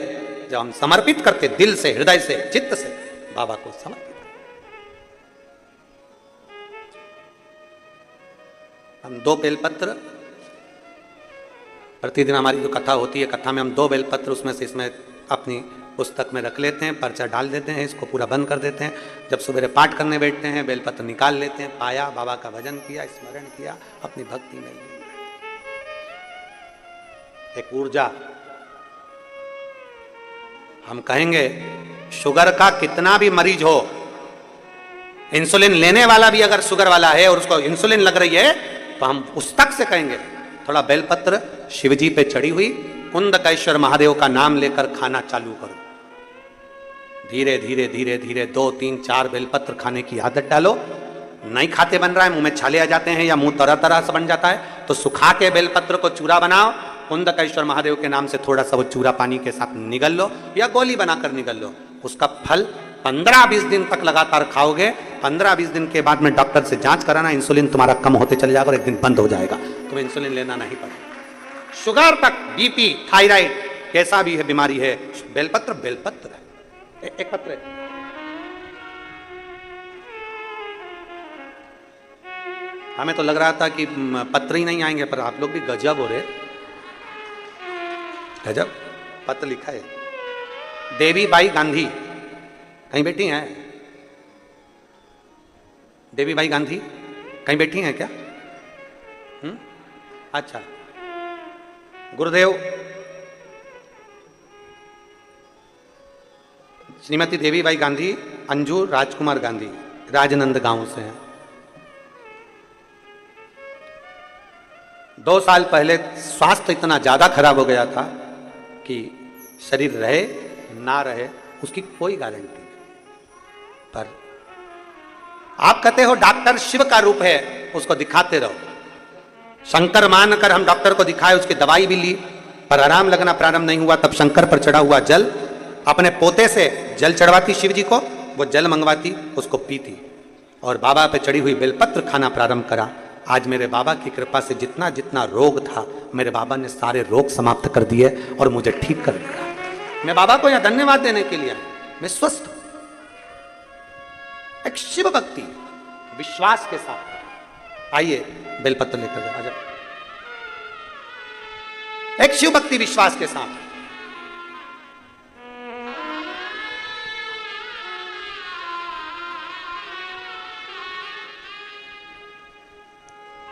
जब हम समर्पित करके दिल से, हृदय से, चित्त से बाबा को समर्पित करते। हम 2 बेलपत्र प्रतिदिन, हमारी जो कथा होती है, कथा में हम 2 बेलपत्र उसमें से इसमें अपनी पुस्तक में रख लेते हैं, पर्चा डाल देते हैं, इसको पूरा बंद कर देते हैं। जब सवेरे पाठ करने बैठते हैं बेलपत्र निकाल लेते हैं, पाया, बाबा का भजन किया, स्मरण किया, अपनी भक्ति में एक ऊर्जा। हम कहेंगे शुगर का कितना भी मरीज हो, इंसुलिन लेने वाला भी अगर शुगर वाला है और उसको इंसुलिन लग रही है, तो हम उस तक से कहेंगे थोड़ा बेलपत्र शिवजी पे चढ़ी हुई कुंदकेश्वर महादेव का नाम लेकर खाना चालू करो। धीरे धीरे धीरे धीरे 2, 3, 4 बेलपत्र खाने की आदत डालो। नहीं खाते बन रहा है, मुंह में छाले आ जाते हैं या मुंह तरह तरह से बन जाता है, तो सुखा के बेलपत्र को चूरा बनाओ, कुंदकेश्वर महादेव के नाम से थोड़ा सा वो चूरा पानी के साथ निगल लो या गोली बनाकर निगल लो। उसका फल 15-20 दिन तक लगातार खाओगे। 15-20 दिन के बाद में डॉक्टर से जांच कराना, इंसुलिन तुम्हारा कम होते चले जाएगा और एक दिन बंद हो जाएगा, तुम्हें इंसुलिन लेना नहीं पड़ेगा। शुगर तक, बीपी, थायराइड, कैसा भी है बीमारी है, बेलपत्र बेलपत्र है, एक पत्र है। हमें तो लग रहा था कि पत्र ही नहीं आएंगे, पर आप लोग भी गजब हो रहे, गजब पत्र लिखा है। देवी बाई गांधी कहीं बैठी हैं? देवी बाई गांधी कहीं बैठी हैं क्या? अच्छा, गुरुदेव श्रीमती देवी बाई गांधी, अंजू राजकुमार गांधी, राजनंद गांव से हैं। 2 साल पहले स्वास्थ्य इतना ज्यादा खराब हो गया था कि शरीर रहे ना रहे उसकी कोई गारंटी नहीं। पर आप कहते हो डॉक्टर शिव का रूप है, उसको दिखाते रहो। शंकर मानकर हम डॉक्टर को दिखाए, उसकी दवाई भी ली, पर आराम लगना प्रारंभ नहीं हुआ। तब शंकर पर चढ़ा हुआ जल, अपने पोते से जल चढ़वाती शिव जी को, वो जल मंगवाती, उसको पीती और बाबा पे चढ़ी हुई बेलपत्र खाना प्रारंभ करा। आज मेरे बाबा की कृपा से जितना जितना रोग था, मेरे बाबा ने सारे रोग समाप्त कर दिए और मुझे ठीक कर दिया। मैं बाबा को यह धन्यवाद देने के लिए, मैं स्वस्थ हूं। एक शिव भक्ति विश्वास के साथ आइए, बेलपत्र लेकर आ जाओ। एक शिव भक्ति विश्वास के साथ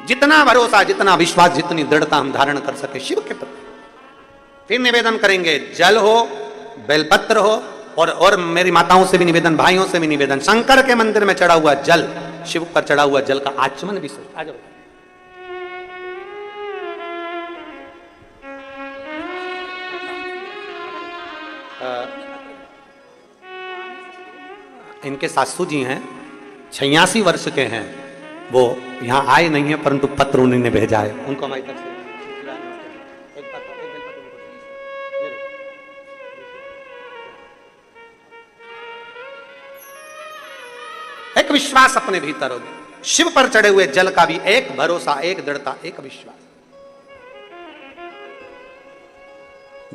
जितना भरोसा, जितना विश्वास, जितनी दृढ़ता हम धारण कर सके शिव के प्रति। फिर निवेदन करेंगे, जल हो, बेलपत्र हो, और मेरी माताओं से भी निवेदन, भाइयों से भी निवेदन, शंकर के मंदिर में चढ़ा हुआ जल, शिव पर चढ़ा हुआ जल का आचमन भी सोच। आ जाओ, इनके सासू जी हैं, 86 वर्ष के हैं, वो यहाँ आए नहीं है, परंतु पत्र उन्होंने भेजा है, उनको हमारी तरफ से एक विश्वास अपने भीतर हो गया। शिव पर चढ़े हुए जल का भी एक भरोसा, एक दृढ़ता, एक विश्वास।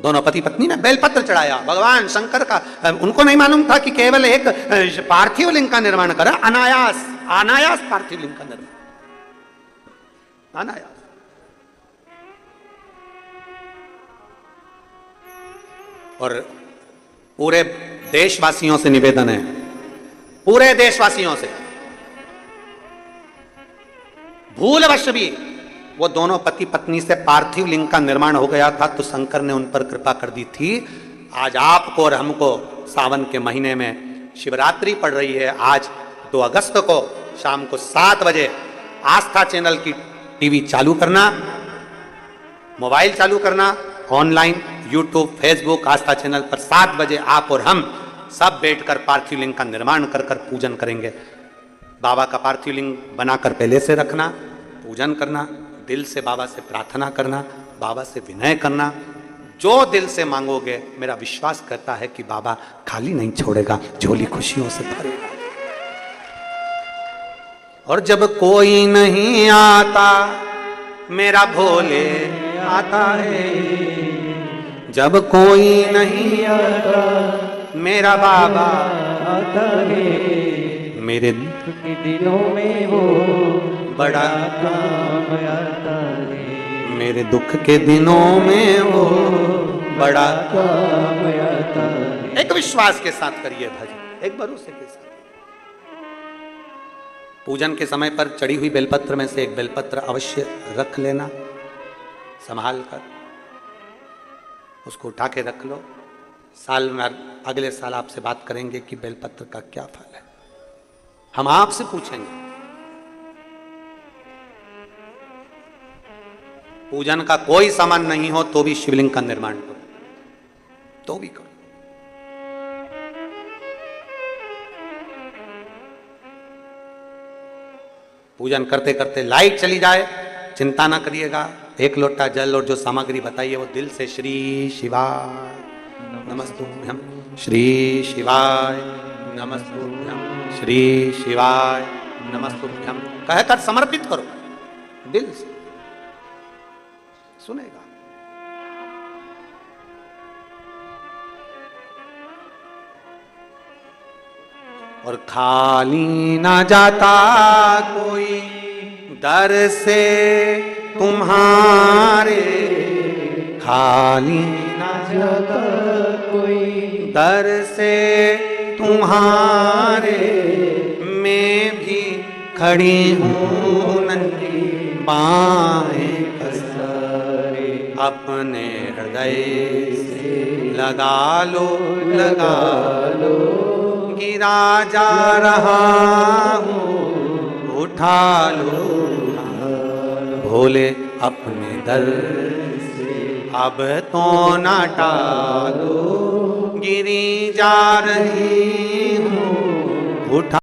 दोनों पति पत्नी ने बेलपत्र चढ़ाया भगवान शंकर का। उनको नहीं मालूम था कि केवल एक पार्थिव लिंग का निर्माण करा, अनायास अनायास पार्थिव लिंग का निर्माण, अनायास। और पूरे देशवासियों से निवेदन है, पूरे देशवासियों से, भूलवश भी वो दोनों पति पत्नी से पार्थिव लिंग का निर्माण हो गया था तो शंकर ने उन पर कृपा कर दी थी। आज आपको और हमको सावन के महीने में शिवरात्रि पड़ रही है। आज 2 अगस्त को शाम को 7 बजे आस्था चैनल की टीवी चालू करना, मोबाइल चालू करना, ऑनलाइन यूट्यूब फेसबुक आस्था चैनल पर 7 बजे आप और हम सब बैठकर पार्थिव लिंग का निर्माण कर कर पूजन करेंगे। बाबा का पार्थिव लिंग बनाकर पहले से रखना, पूजन करना, दिल से बाबा से प्रार्थना करना, बाबा से विनय करना। जो दिल से मांगोगे मेरा विश्वास करता है कि बाबा खाली नहीं छोड़ेगा, झोली खुशियों से भरेगा। और जब कोई नहीं आता मेरा भोले आता है, जब कोई नहीं आता मेरा बाबा आता है, मेरे दुख के दिनों में वो बड़ा काम आता है, मेरे दुख के दिनों में वो बड़ा काम आता है। एक विश्वास के साथ करिए भजन, एक भरोसे के साथ। पूजन के समय पर चढ़ी हुई बेलपत्र में से एक बेलपत्र अवश्य रख लेना, संभाल कर उसको उठा के रख लो। साल में अगले साल आपसे बात करेंगे कि बेलपत्र का क्या फल है, हम आपसे पूछेंगे। पूजन का कोई सामान नहीं हो तो भी शिवलिंग का निर्माण करो, तो भी करो। पूजन करते करते लाइट चली जाए, चिंता ना करिएगा। 1 लोटा जल और जो सामग्री बताइए वो दिल से श्री शिवाय नमस्तुभ्यं, श्री शिवाय नमस्तुभ्यं, श्री शिवाय नमस्तुभ्यं कहकर समर्पित करो दिल से, सुनेगा। और खाली ना जाता कोई दर से तुम्हारे, खाली ना जाता कोई दर से तुम्हारे, मैं भी खड़ी हूँ नंगी बाहें पसारे, अपने हृदय से लगा लो लगा लो, गिरा जा रहा हूँ उठा लो, भोले अपने दर से अब तो ना टालो, गिरी जा रही हूँ उठा